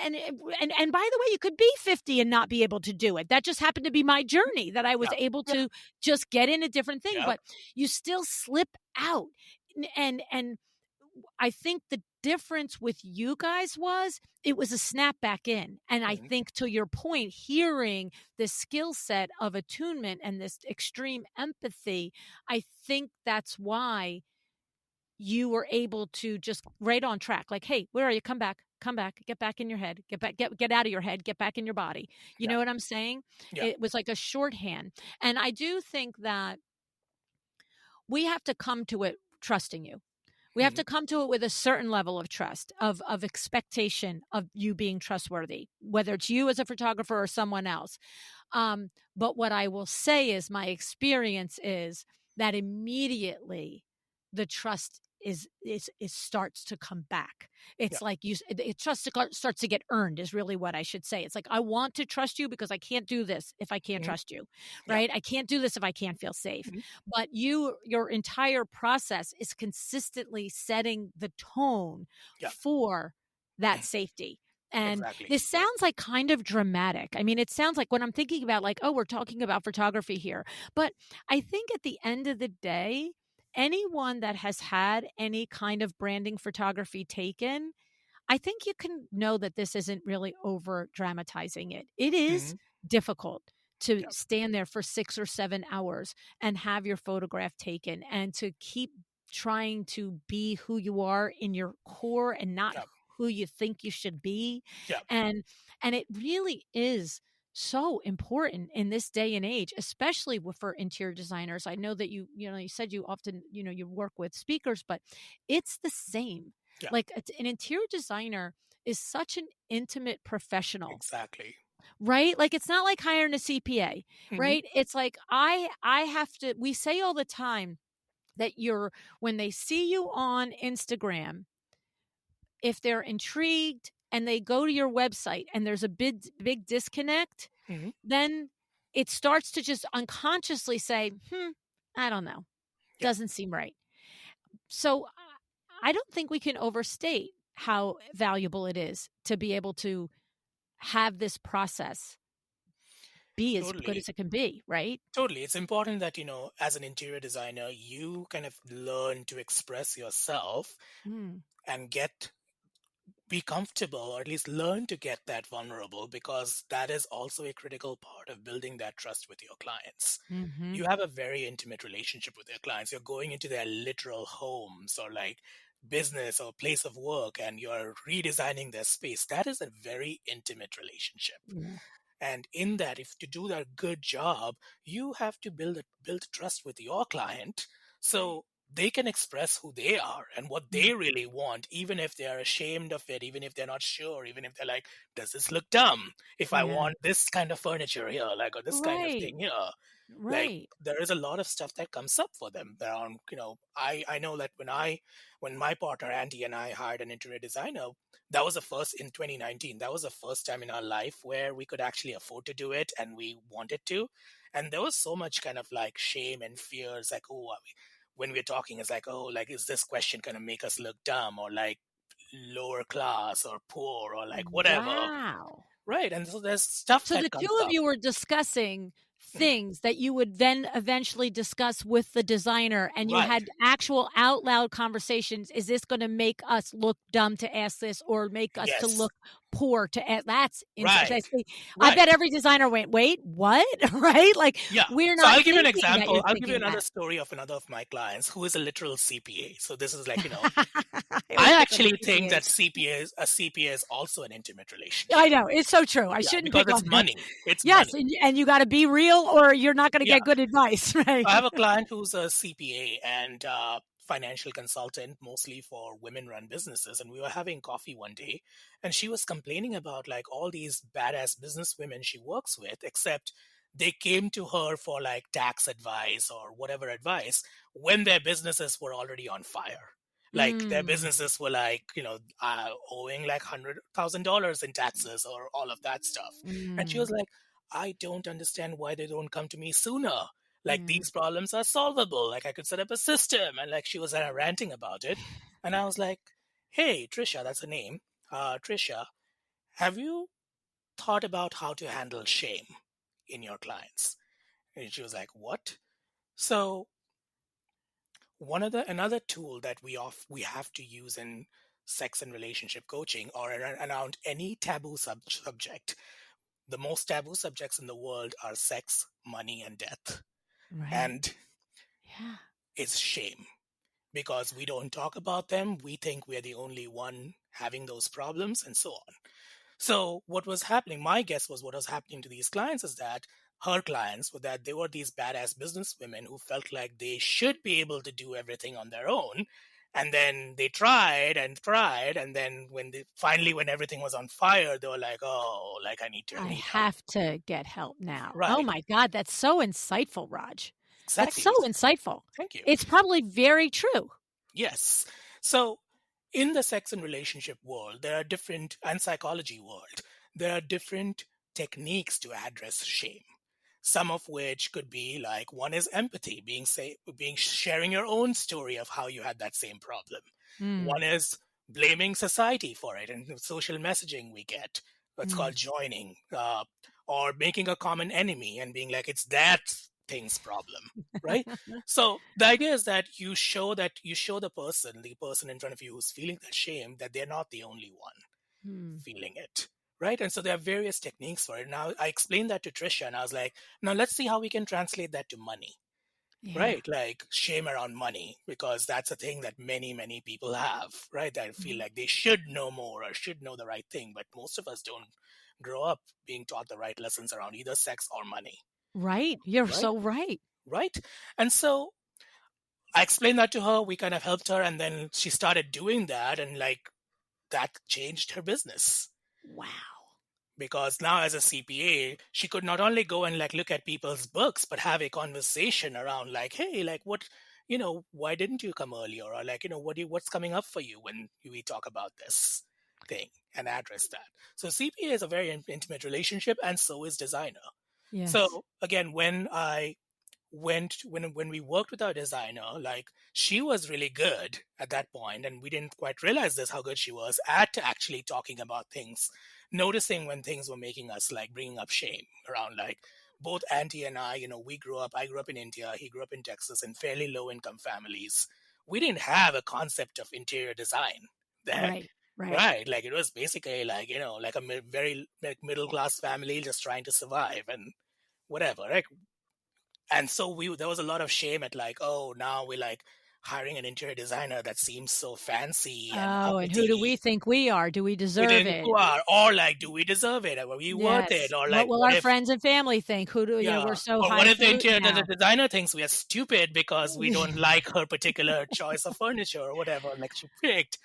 by the way, you could be 50 and not be able to do it. That just happened to be my journey, that I was Yeah. able Yeah. to just get in a different thing, Yeah. but you still slip out. And I think the difference with you guys was it was a snap back in. And I Hmm. think, to your point, hearing the skill set of attunement and this extreme empathy, I think that's why you were able to just right on track. Like, hey, where are you? Come back, get back in your head, get out of your head, get back in your body. You Yeah. know what I'm saying? Yeah. It was like a shorthand. And I do think that we have to come to it trusting you. We have Hmm. to come to it with a certain level of trust, of expectation of you being trustworthy, whether it's you as a photographer or someone else. But what I will say is, my experience is that immediately the trust is starts to come back. Yeah. It's like it trust starts to get earned, is really what I should say. It's like, I want to trust you because I can't do this if I can't Hmm. trust you, Yeah. right? I can't do this if I can't feel safe. Hmm. But your entire process is consistently setting the tone Yeah. for that safety. And Exactly. this sounds like kind of dramatic. I mean, it sounds like, when I'm thinking about, like, oh, we're talking about photography here. But I think at the end of the day, anyone that has had any kind of branding photography taken, I think you can know that this isn't really over dramatizing it. It is Hmm. difficult to Yeah. stand there for 6 or 7 hours and have your photograph taken, and to keep trying to be who you are in your core and not Yeah. who you think you should be. Yeah. And it really is so important in this day and age, especially for interior designers. I know that you said you often, you work with speakers, but it's the same. Yeah. Like, an interior designer is such an intimate professional, Exactly. right? Like, it's not like hiring a CPA, Hmm. right? It's like, I have to, we say all the time that when they see you on Instagram, if they're intrigued and they go to your website and there's a big disconnect, Hmm. then it starts to just unconsciously say, I don't know, Yeah. doesn't seem right. So I don't think we can overstate how valuable it is to be able to have this process be as good Totally. as it can be, right? Totally. It's important that, as an interior designer, you kind of learn to express yourself Mm, and be comfortable, or at least learn to get that vulnerable, because that is also a critical part of building that trust with your clients. hmm You have a very intimate relationship with your clients. You're going into their literal homes, or like business or place of work, and you're redesigning their space. That is a very intimate relationship. Yeah. And in that, if to do that good job, you have to build trust with your client, so they can express who they are and what Mm. they really want, even if they are ashamed of it, even if they're not sure, even if they're like, does this look dumb if I Yeah. want this kind of furniture here, like, or this kind of Right. thing here? Like, Right. there is a lot of stuff that comes up for them around, I know that when my partner Andy and I hired an interior designer, that was the first in 2019. That was the first time in our life where we could actually afford to do it, and we wanted to. And there was so much kind of like shame and fears, like, oh, when we're talking, it's like, oh, like, is this question going to make us look dumb or like lower class or poor or like whatever? Wow. Right. And so there's stuff So that the comes two of up. you were discussing Mhm. things that you would then eventually discuss with the designer, and you Right. had actual out loud conversations. Is this going to make us look dumb to ask this, or make us to Yes. look poor to ask? That's insane. Right. I bet Right. every designer went, "Wait, what?" Right? Like, Yeah. we're So not I'll give you an thinking that you're example. I'll give you thinking another that. story of another of my clients who is a literal CPA. So this is like, I always I pick on the actually think that CPAs. CPA is also an intimate I relationship. know, it's so true. I Yeah, shouldn't because pick it's on them. money. It's Yes, money. and you gotta be real or you're not gonna Yeah. get good advice, right? I have a client who's a CPA and financial consultant, mostly for women-run businesses. And we were having coffee one day, and she was complaining about like all these badass business women she works with, except they came to her for like tax advice or whatever advice when their businesses were already on fire. Like their Mm, businesses were like, owing like $100,000 in taxes or all of that stuff. And she mm, was like, I don't understand why they don't come to me sooner. Like mm. these problems are solvable. Like I could set up a system. And like she was ranting about it. And I was like, hey, Trisha, that's her name. Trisha, have you thought about how to handle shame in your clients? And she was like, what? So another tool that we have to use in sex and relationship coaching or around any taboo subject. The most taboo subjects in the world are sex, money, and death. Right. And Yeah. it's shame because we don't talk about them. We think we're the only one having those problems and so on. So what was happening, my guess was what was happening to these clients is that her clients were that they were these badass business women who felt like they should be able to do everything on their own. And then they tried and tried. And then when everything was on fire, they were like, oh, like I I need help. have to get help now. Oh Right. my god, that's so insightful, Raj. That's so Exactly. insightful. Thank you. It's probably very true. Yes. So in the sex and relationship world, there are different, and psychology world, there are different techniques to address shame. Some of which could be like one is empathy, being sharing your own story of how you had that same problem. Mm, One is blaming society for it, and the social messaging we get. It's mm. called joining, or making a common enemy and being like it's that thing's problem, right? So the idea is that you show the person in front of you who's feeling that shame, that they're not the only one Mm. feeling it. Right. And so there are various techniques for it. Now I explained that to Trisha and I was like, now let's see how we can translate that to money. Yeah. Right. Like shame around money, because that's a thing that many, many people have, right? That feel Mm. like they should know more or should know the right thing. But most of us don't grow up being taught the right lessons around either sex or money. Right. You're Right. so right. Right. And so I explained that to her. We kind of helped her. And then she started doing that. And like that changed her business, Wow. because now as a CPA, she could not only go and like look at people's books, but have a conversation around like, hey, like what, why didn't you come earlier? Or like, what's coming up for you when we talk about this thing and address that. So CPA is a very intimate relationship, and so is designer. Yes. So again, when we worked with our designer, like she was really good at that point, and we didn't quite realize this how good she was at actually talking about things, noticing when things were making us like bringing up shame around like both Auntie and I, I grew up in India, he grew up in Texas, in fairly low income families. We didn't have a concept of interior design there. Right. Right. Right, like it was basically like like a very like middle class family just trying to survive and whatever, right? And so we there was a lot of shame at like, oh, now we're like hiring an interior designer that seems so fancy and Oh, and who do we uppity. think we are? Do we We deserve didn't it? go out, or like, do we deserve it? Are we worth it? Yes. Or What like, will what our if, friends and family think? We're yeah, so or what if highfalutin the now. designer thinks we are stupid because we don't like her particular choice of furniture or whatever, like she picked,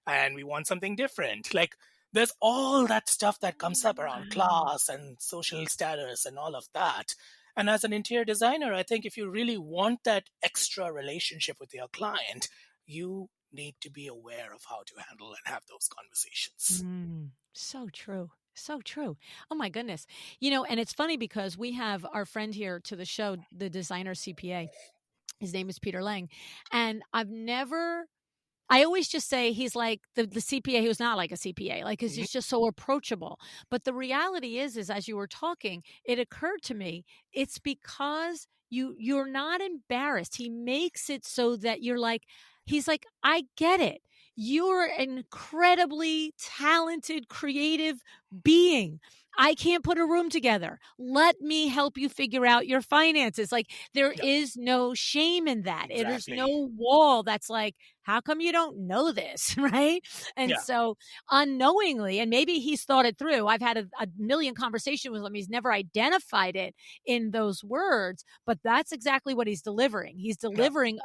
and we want something different. Like, there's all that stuff that comes up around Wow. class and social status and all of that. And as an interior designer, I think if you really want that extra relationship with your client, you need to be aware of how to handle and have those conversations. So true. So true. Oh my goodness. And it's funny because we have our friend here to the show, the designer CPA. His name is Peter Lang. And I always just say he's like the CPA who's not like a CPA, like, because Mhm. he's just so approachable. But the reality is as you were talking, it occurred to me, it's because you're not embarrassed. He makes it so that you're like, he's like, I get it. You're an incredibly talented, creative being. I can't put a room together. Let me help you figure out your finances. Like, there Yeah, is no shame in that. There's no exactly. wall that's like, how come you don't know this? Right. And Yeah, so unknowingly, and maybe he's thought it through. I've had a million conversations with him. He's never identified it in those words, but that's exactly what he's delivering. He's yeah. delivering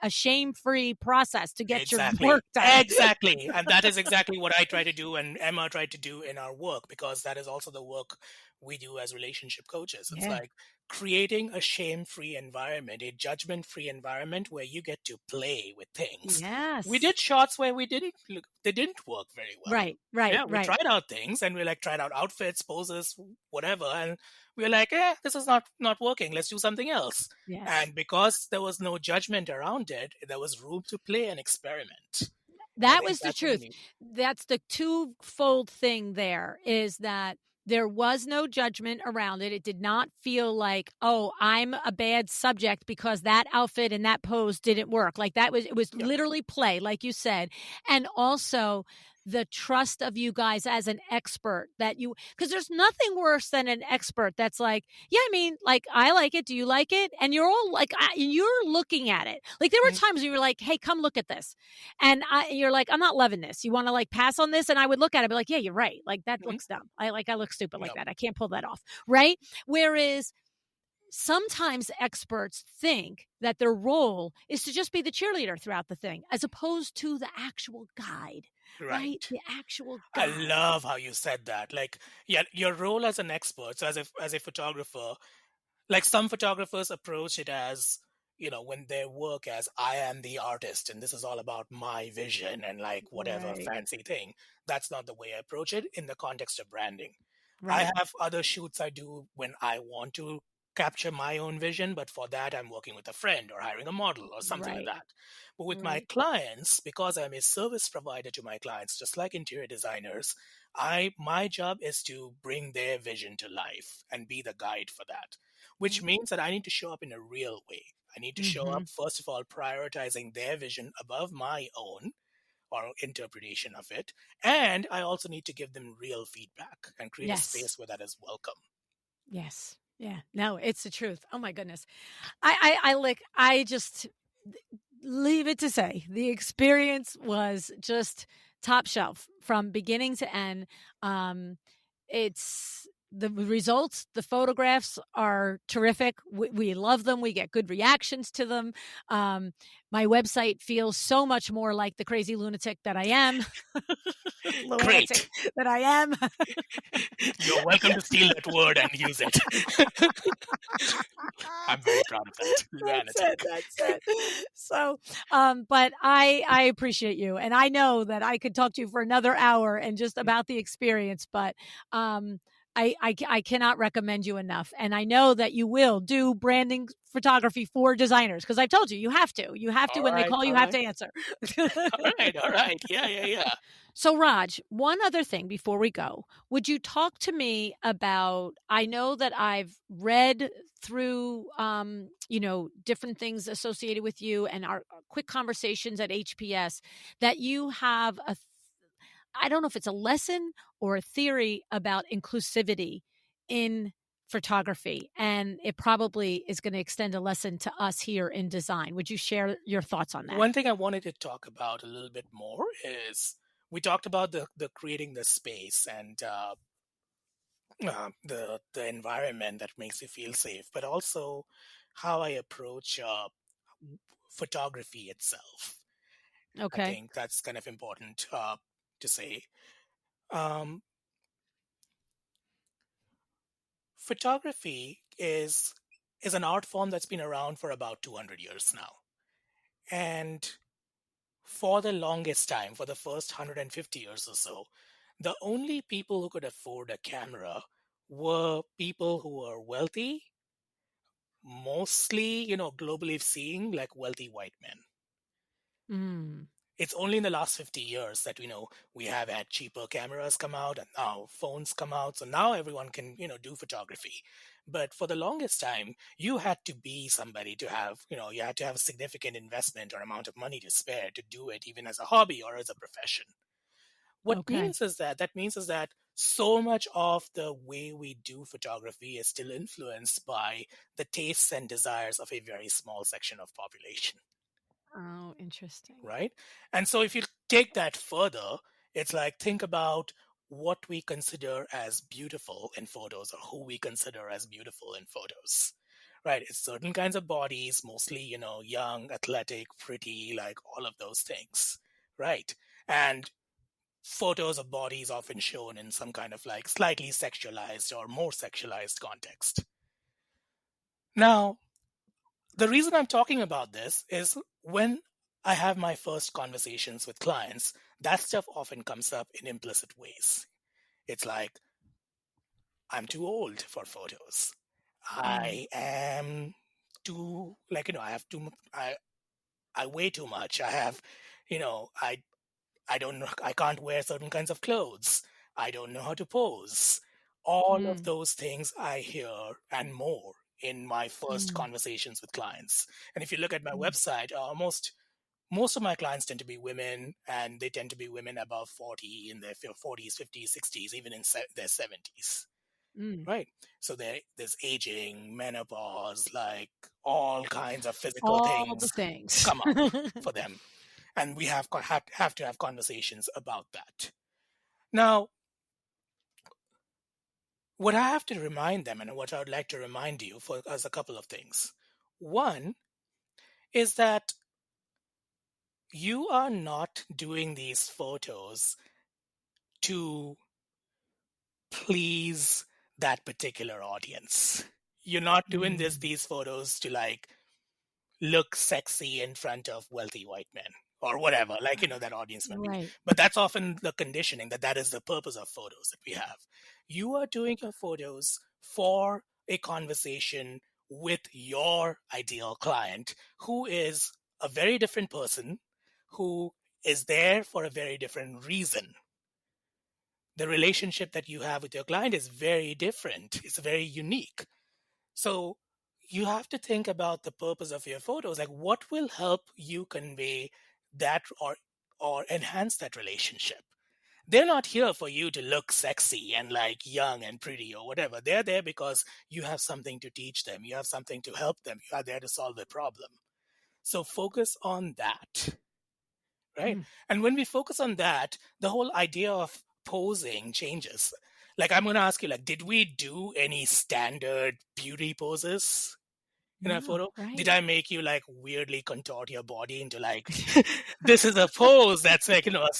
a shame free process to get your Exactly. work done. Exactly. And that is exactly what I try to do and Emma tried to do in our work, because that is also the work we do as relationship coaches. It's Yeah. like creating a shame-free environment, a judgment-free environment where you get to play with things. We Yes. did shots where they didn't work very well. Right. Right. Yeah, we Right. tried out things and we like tried out outfits, poses, whatever, and we were like, this is not working. Let's do something else. Yes. And because there was no judgment around it, there was room to play and experiment. I That think was the that's what we truth. need. That's the twofold thing there, is that there was no judgment around it. It did not feel like, oh, I'm a bad subject because that outfit and that pose didn't work. Like, it was Yeah. literally play, like you said. And also the trust of you guys as an expert, because there's nothing worse than an expert that's like, yeah, I mean, like, I like it. Do you like it? And you're all like, you're looking at it. Like, there were Mhm, times when you were like, hey, come look at this. And you're like, I'm not loving this. You want to like pass on this? And I would look at it and be like, yeah, you're right. Like, that mhm. looks dumb. I look stupid like Yeah. that. I can't pull that off. Right. Whereas sometimes experts think that their role is to just be the cheerleader throughout the thing, as opposed to the actual guide, right? Right. The actual I guide. love how you said that. Like, yeah, your role as an expert, so as a photographer, like some photographers approach it as, when their work as I am the artist and this is all about my vision and like whatever Right. fancy thing. That's not the way I approach it in the context of branding. I Right. have other shoots I do when I want to capture my own vision, but for that I'm working with a friend or hiring a model or something like Right. that. But with my Right. clients, because I'm a service provider to my clients, just like interior designers, my job is to bring their vision to life and be the guide for that, which means that I need to show up in a real way. I need to show Mm-hmm. up, first of all, prioritizing their vision above my own or interpretation of it. And I also need to give them real feedback and create a Yes. space where that is welcome. Yes. Yeah. No, it's the truth. Oh my goodness. I just leave it to say the experience was just top shelf from beginning to end. It's the results, the photographs are terrific. We love them. We get good reactions to them. Um, my website feels so much more like the crazy lunatic that I am, lunatic Great. that I am. You're welcome to steal that word and use it. I'm very proud of that. That's it. Lunatic. That's it. So, but I appreciate you, and I know that I could talk to you for another hour and just about the experience. But um, I cannot recommend you enough, and I know that you will do branding photography for designers, because I've told you you have to All when they right. call All you have right. to answer. All right. All right. Yeah. Yeah. Yeah. So, Raj, one other thing before we go. Would you talk to me about? I know that I've read through, different things associated with you and our quick conversations at HPS, that you have I don't know if it's a lesson or a theory about inclusivity in photography. And it probably is going to extend a lesson to us here in design. Would you share your thoughts on that? One thing I wanted to talk about a little bit more is we talked about the creating the space and the environment that makes you feel safe, but also how I approach photography itself. I Okay. think that's kind of important to say. Um, Photography is an art form that's been around for about 200 years now, and for the longest time, for the first 150 years or so, the only people who could afford a camera were people who were wealthy, mostly, globally seeing like wealthy white men. Mm. It's only in the last 50 years that we have had cheaper cameras come out and now phones come out. So now everyone can, do photography. But for the longest time, you had to be somebody to have, you had to have a significant investment or amount of money to spare to do it, even as a hobby or as a profession. What Okay. means is that so much of the way we do photography is still influenced by the tastes and desires of a very small section of population, Oh, interesting. right? And so if you take that further, it's like think about what we consider as beautiful in photos or who we consider as beautiful in photos. Right, it's certain kinds of bodies, mostly, young, athletic, pretty, like all of those things. Right. And photos of bodies often shown in some kind of like slightly sexualized or more sexualized context. Now, the reason I'm talking about this is when I have my first conversations with clients, that stuff often comes up in implicit ways. It's like, I'm too old for photos. Mm. I am too, like, I have too, I weigh too much. I have, I don't know, I can't wear certain kinds of clothes. I don't know how to pose. All of Mm. those things I hear and more in my first Mm. conversations with clients. And if you look at my Mm. website, most of my clients tend to be women, and they tend to be women above 40 in their 40s, 50s, 60s, even in their 70s. Mm. Right. So there's aging, menopause, like all kinds of physical All the things things. come up for them, and we have to have conversations about that. Now, what I have to remind them, and what I would like to remind you for as a couple of things. One is that you are not doing these photos to please that particular audience. You're not doing Mm. these photos to like look sexy in front of wealthy white men or whatever, like, that audience maybe. Right. But that's often the conditioning that is the purpose of photos that we have. You are doing your photos for a conversation with your ideal client, who is a very different person, who is there for a very different reason. The relationship that you have with your client is very different, it's very unique. So you have to think about the purpose of your photos, like what will help you convey that or enhance that relationship. They're not here for you to look sexy and like young and pretty or whatever. They're there because you have something to teach them, you have something to help them, you are there to solve a problem. So focus on that, right? Mm. And when we focus on that, the whole idea of posing changes. Like I'm going to ask you, like, did we do any standard beauty poses in a No, photo? Did right. I make you like weirdly contort your body into like this is a pose that's like that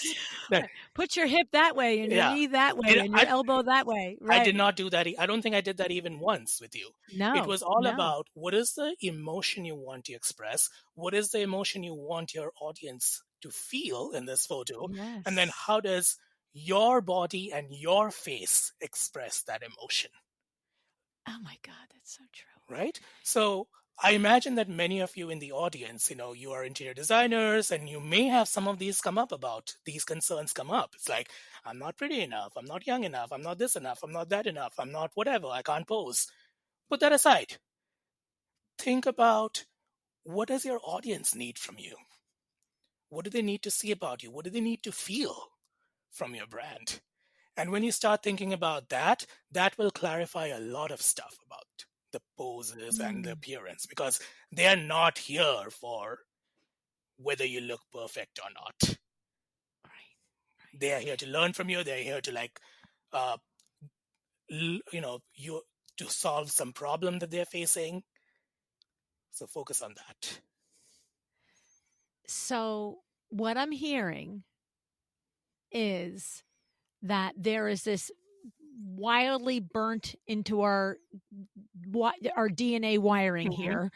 Right. Put your hip that way and your yeah. knee that Did way and your I elbow that way. I did Right. not do that. I don't think I did that even once with you. It No, was all no. about what is the emotion you want to express? What is the emotion you want your audience to feel in this photo? And then Yes. how does your body and your face express that emotion? Oh my God, that's so true. Right? So I imagine that many of you in the audience, you are interior designers and you may have some of these come up about these concerns come up. It's like, I'm not pretty enough. I'm not young enough. I'm not this enough. I'm not that enough. I'm not whatever. I can't pose. Put that aside. Think about what does your audience need from you? What do they need to see about you? What do they need to feel from your brand? And when you start thinking about that, that will clarify a lot of stuff about the poses and the Mm. appearance because they are not here for whether you look perfect or not. Right. They are here to learn from you. They're here to like, uh, you to solve some problem that they're facing. So focus on that. So, what I'm hearing is that there is this wildly burnt into our DNA wiring Hmm. here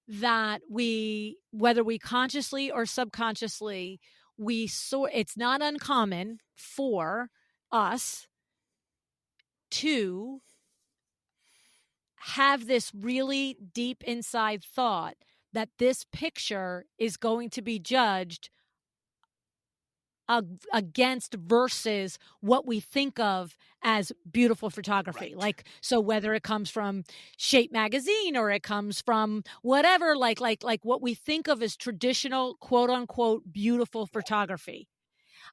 that we, whether we consciously or subconsciously, it's not uncommon for us to have this really deep inside thought that this picture is going to be judged against versus what we think of as beautiful photography. Right. Like, so whether it comes from Shape magazine or it comes from whatever, like what we think of as traditional, quote unquote, beautiful photography.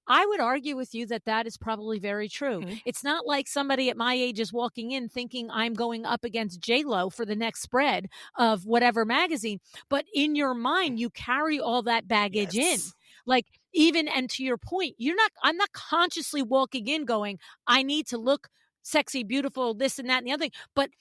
I would argue with you that that is probably very true. Mhm. It's not like somebody at my age is walking in thinking I'm going up against J-Lo for the next spread of whatever magazine, but in your mind, you carry all that baggage in. Yes. Like, even, and to your point, I'm not consciously walking in going, I need to look sexy, beautiful, this and that and the other thing. But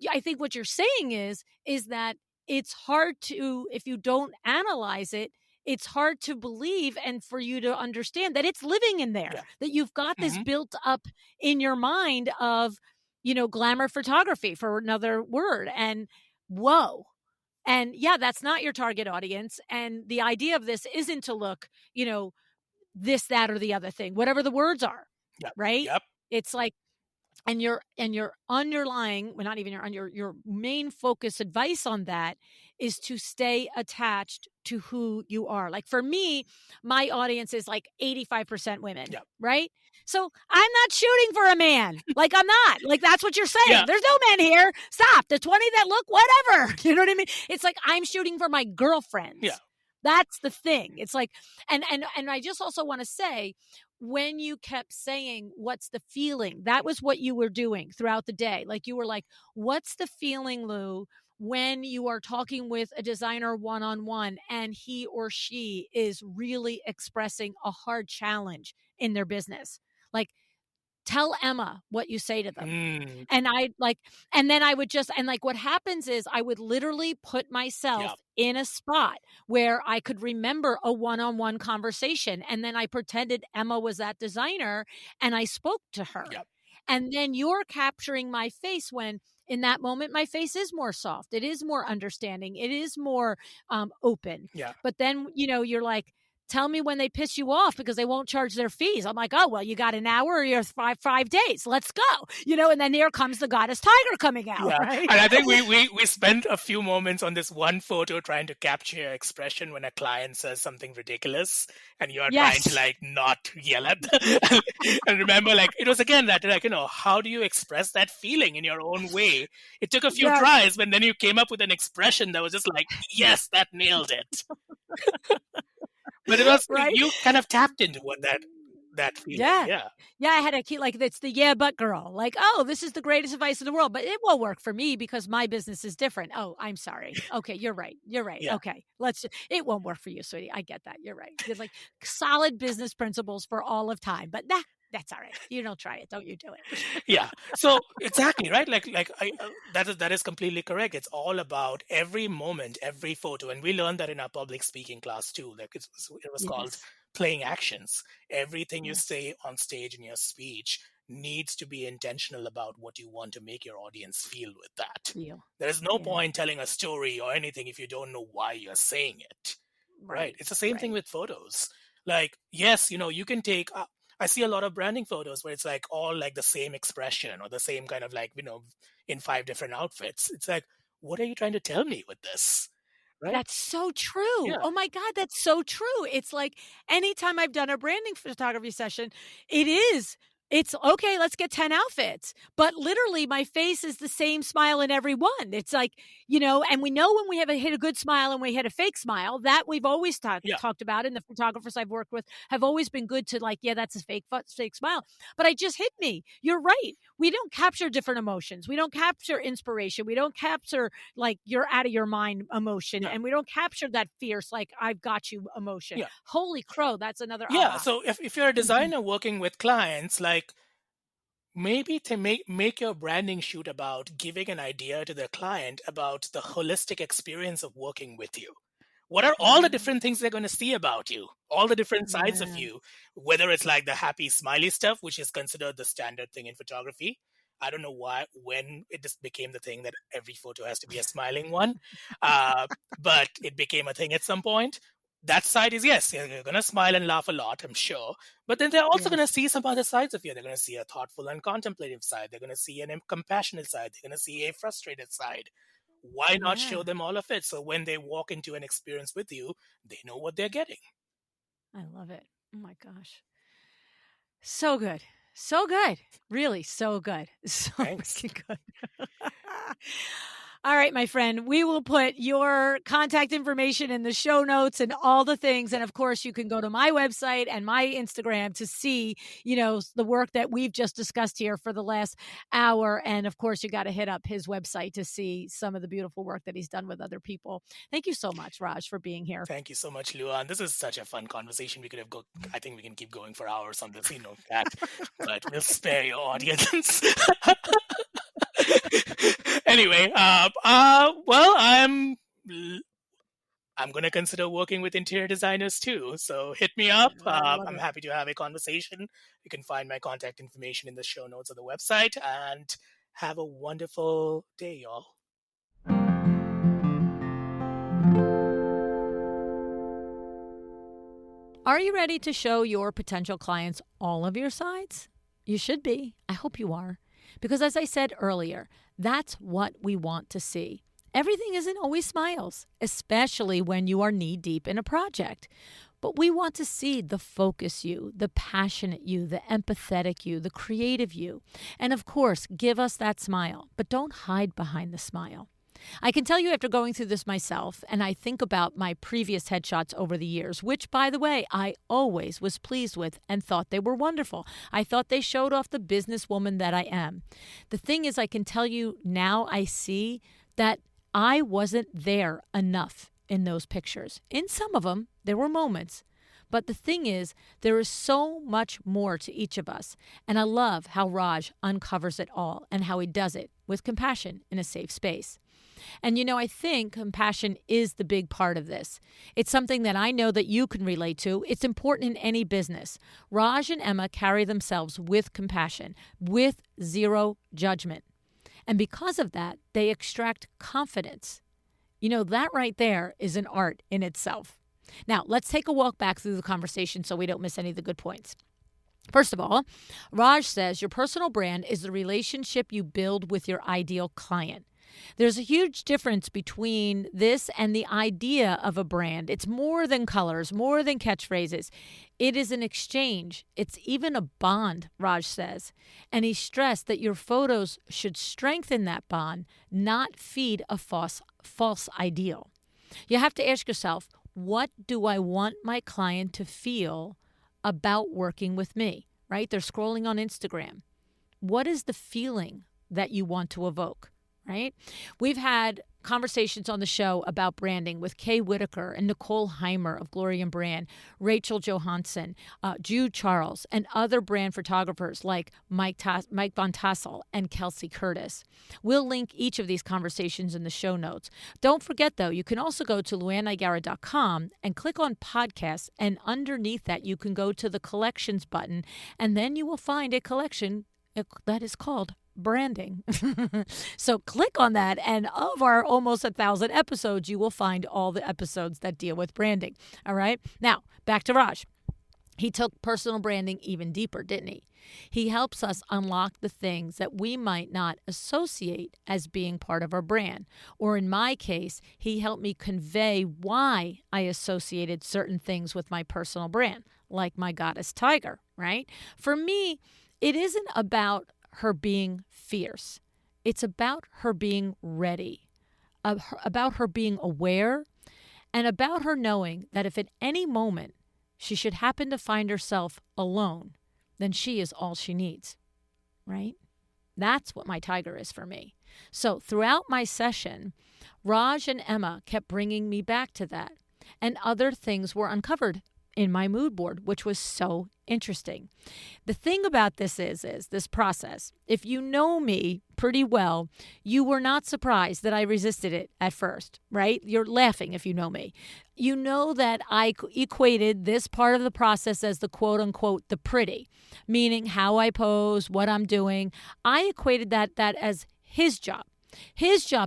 I think what you're saying is that it's hard to, if you don't analyze it, it's hard to believe and for you to understand that it's living in there, Yeah. that you've got this Hmm. built up in your mind of, glamour photography, for another word. And whoa. And yeah, that's not your target audience. And the idea of this isn't to look, this, that, or the other thing, whatever the words are, Yep. right? Yep. It's like, and your underlying, well, not even your main focus advice on that is to stay attached to who you are. Like for me, my audience is like 85% women, Yep. right? So I'm not shooting for a man. Like I'm not. Like that's what you're saying. Yeah. There's no men here. Stop. The 20 that look whatever. You know what I mean? It's like I'm shooting for my Yeah. girlfriends. That's the thing. It's like, and I just also want to say, when you kept saying, what's the feeling? That was what you were doing throughout the day. Like you were like, what's the feeling, Lou, when you are talking with a designer one on one and he or she is really expressing a hard challenge in their business? Like, tell Emma what you say to them. Mm. And I like, and then I would just, and like what happens is I would literally put myself Yep. in a spot where I could remember a one-on-one conversation. And then I pretended Emma was that designer and I spoke to her. Yep. And then you're capturing my face when in that moment, my face is more soft. It is more understanding. It is more open. Yeah. But then, you're like, tell me when they piss you off because they won't charge their fees. I'm like, oh, well, you got an hour or you're five days. Let's go. And then here comes the goddess tiger coming out, Yeah. right? And I think we spent a few moments on this one photo trying to capture your expression when a client says something ridiculous and you are trying to Yes. like not yell at them. And remember, like it was again that like, how do you express that feeling in your own way? It took a few Yes. tries, but then you came up with an expression that was just like, yes, that nailed it. But it was Right. you kind of tapped into what that feeling. Yeah. Yeah. Yeah. I had a key, like, it's the yeah, but girl. Like, oh, this is the greatest advice in the world, but it won't work for me because my business is different. Oh, I'm sorry. Okay. You're right. You're right. Yeah. Okay. It won't work for you, sweetie. I get that. You're right. There's like solid business principles for all of time, but that's all right. You don't try it. Don't you do it. Yeah. So exactly right. That is completely correct. It's all about every moment, every photo, and we learned that in our public speaking class too. Like it was called Yes. playing actions. Everything you Yes. say on stage in your speech needs to be intentional about what you want to make your audience feel with that. Feel. There is no Yeah. point telling a story or anything if you don't know why you're saying it. Right. Right. It's the same thing Right. with photos. Like, yes, you can take. I see a lot of branding photos where it's like all like the same expression or the same kind of like, in 5 different outfits. It's like, what are you trying to tell me with this? Right? That's so true. Yeah. Oh my God, that's so true. It's like anytime I've done a branding photography session, it's okay, let's get 10 outfits. But literally, my face is the same smile in every one. It's like, and we know when we hit a good smile and we hit a fake smile, that we've always Yeah. talked about. And the photographers I've worked with have always been good to like, yeah, that's a fake smile. But it just hit me. You're right. We don't capture different emotions. We don't capture inspiration. We don't capture like you're out of your mind emotion. Yeah. And we don't capture that fierce, like I've got you emotion. Yeah. Holy crow. That's another Yeah. aha. So if you're a designer working with clients, like maybe to make your branding shoot about giving an idea to the client about the holistic experience of working with you. What are all the different things they're going to see about you? All the different sides of Yeah. you, whether it's like the happy smiley stuff, which is considered the standard thing in photography. I don't know when it just became the thing that every photo has to be a smiling one, but it became a thing at some point. that side is, yes, you're going to smile and laugh a lot, I'm sure. But then they're also going to Yes. see some other sides of you. They're going to see a thoughtful and contemplative side. They're going to see an compassionate side. They're going to see a frustrated side. Why not show Yeah. them all of it? So when they walk into an experience with you, they know what they're getting. I love it. Oh my gosh. So good. So good. Really, so good. So Thanks. freaking good. All right, my friend, we will put your contact information in the show notes and all the things. And of course, you can go to my website and my Instagram to see, the work that we've just discussed here for the last hour. And of course, you got to hit up his website to see some of the beautiful work that he's done with other people. Thank you so much, Raj, for being here. Thank you so much, LuAnn. This is such a fun conversation. We could have I think we can keep going for hours on this, that, but we'll spare your audience. Anyway, well, I'm going to consider working with interior designers too. So hit me up. I love I'm it. happy to have a conversation. You can find my contact information in the show notes of the website. And have a wonderful day, y'all. Are you ready to show your potential clients all of your sides? You should be. I hope you are. Because as I said earlier, that's what we want to see. Everything isn't always smiles, especially when you are knee deep in a project. But we want to see the focus you, the passionate you, the empathetic you, the creative you. And of course, give us that smile, but don't hide behind the smile. I can tell you after going through this myself, and I think about my previous headshots over the years, which, by the way, I always was pleased with and thought they were wonderful. I thought they showed off the businesswoman that I am. The thing is, I can tell you now I see that I wasn't there enough in those pictures. In some of them, there were moments. But the thing is, there is so much more to each of us. And I love how Raj uncovers it all and how he does it with compassion in a safe space. And I think compassion is the big part of this. It's something that I know that you can relate to. It's important in any business. Raj and Emma carry themselves with compassion, with zero judgment. And because of that, they extract confidence. That right there is an art in itself. Now, let's take a walk back through the conversation so we don't miss any of the good points. First of all, Raj says your personal brand is the relationship you build with your ideal client. There's a huge difference between this and the idea of a brand. It's more than colors, more than catchphrases. It is an exchange. It's even a bond, Raj says. And he stressed that your photos should strengthen that bond, not feed a false ideal. You have to ask yourself, what do I want my client to feel about working with me, right? They're scrolling on Instagram. What is the feeling that you want to evoke? Right? We've had conversations on the show about branding with Kay Whitaker and Nicole Heimer of Glory and Brand, Rachel Johansson, Jude Charles, and other brand photographers like Mike Von Tassel and Kelsey Curtis. We'll link each of these conversations in the show notes. Don't forget, though, you can also go to LuAnnIgara.com and click on podcasts, and underneath that, you can go to the collections button, and then you will find a collection that is called branding. So click on that, and of our almost 1,000 episodes, you will find all the episodes that deal with branding. All right. Now, back to Raj. He took personal branding even deeper, didn't he? He helps us unlock the things that we might not associate as being part of our brand. Or in my case, he helped me convey why I associated certain things with my personal brand, like my goddess tiger, right? For me, it isn't about her being fierce. It's about her being ready, about her being aware, and about her knowing that if at any moment she should happen to find herself alone, then she is all she needs, right? That's what my tiger is for me. So throughout my session, Raj and Emma kept bringing me back to that, and other things were uncovered in my mood board, which was so interesting. The thing about this is this process, if you know me pretty well, you were not surprised that I resisted it at first, right? You're laughing if you know me. You know that I equated this part of the process as the quote unquote, the pretty, meaning how I pose, what I'm doing. I equated that as his job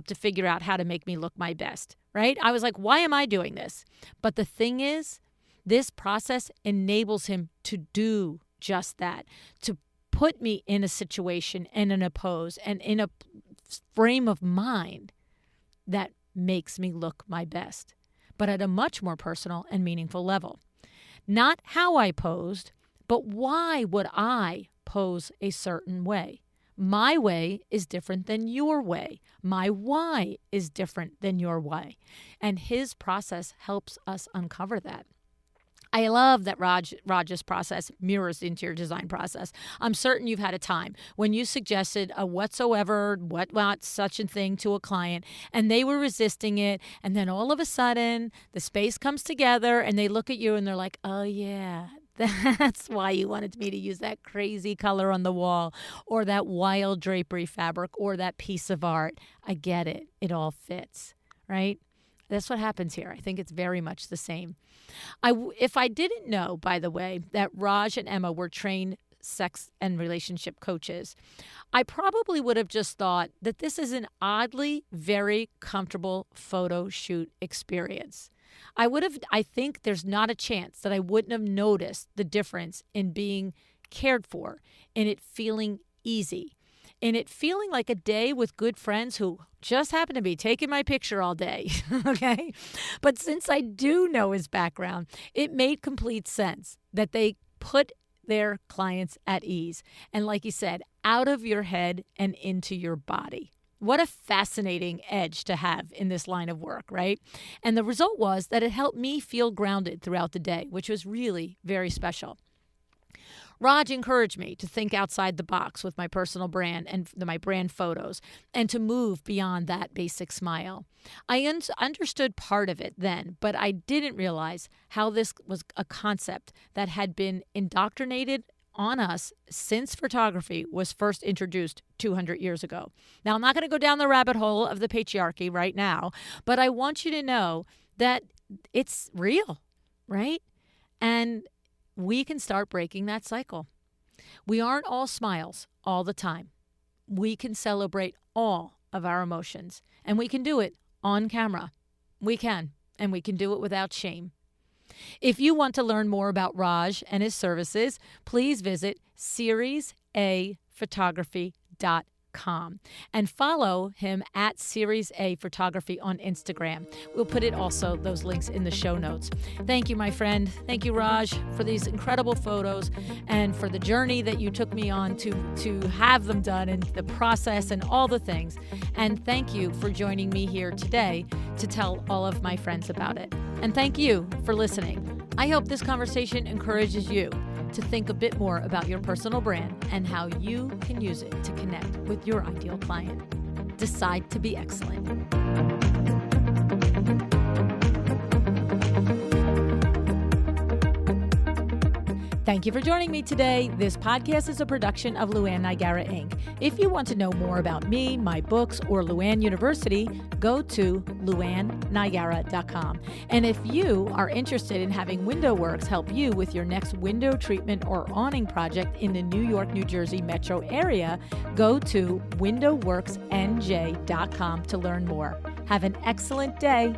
to figure out how to make me look my best. right? I was like, why am I doing this? But the thing is, this process enables him to do just that, to put me in a situation and in a pose and in a frame of mind that makes me look my best, but at a much more personal and meaningful level. Not how I posed, but why would I pose a certain way? My way is different than your way. My why is different than your why. And his process helps us uncover that. I love that Raj's process mirrors the interior design process. I'm certain you've had a time when you suggested a whatsoever, what such a thing to a client, and they were resisting it, and then all of a sudden, the space comes together, and they look at you, and they're like, oh, yeah, that's why you wanted me to use that crazy color on the wall, or that wild drapery fabric, or that piece of art. I get it. It all fits, right? That's what happens here. I think it's very much the same. If I didn't know, by the way, that Raj and Emma were trained sex and relationship coaches, I probably would have just thought that this is an oddly very comfortable photo shoot experience. I think there's not a chance that I wouldn't have noticed the difference in being cared for, in it feeling easy, in it feeling like a day with good friends who just happen to be taking my picture all day, okay? But since I do know his background, it made complete sense that they put their clients at ease. And like you said, out of your head and into your body. What a fascinating edge to have in this line of work, right? And the result was that it helped me feel grounded throughout the day, which was really very special. Raj encouraged me to think outside the box with my personal brand and my brand photos and to move beyond that basic smile. I understood part of it then, but I didn't realize how this was a concept that had been indoctrinated on us since photography was first introduced 200 years ago. Now, I'm not going to go down the rabbit hole of the patriarchy right now, but I want you to know that it's real, right? And we can start breaking that cycle. We aren't all smiles all the time. We can celebrate all of our emotions, and we can do it on camera. We can, and we can do it without shame. If you want to learn more about Raj and his services, please visit seriesaphotography.com and follow him at Series A Photography on Instagram. We'll put it also, those links in the show notes. Thank you, my friend. Thank you, Raj, for these incredible photos and for the journey that you took me on to have them done and the process and all the things. And thank you for joining me here today to tell all of my friends about it. And thank you for listening. I hope this conversation encourages you to think a bit more about your personal brand and how you can use it to connect with your ideal client. Decide to be excellent. Thank you for joining me today. This podcast is a production of LuAnn Nigara, Inc. If you want to know more about me, my books, or LuAnn University, go to luannnigara.com. And if you are interested in having WindowWorks help you with your next window treatment or awning project in the New York, New Jersey metro area, go to windowworksnj.com to learn more. Have an excellent day.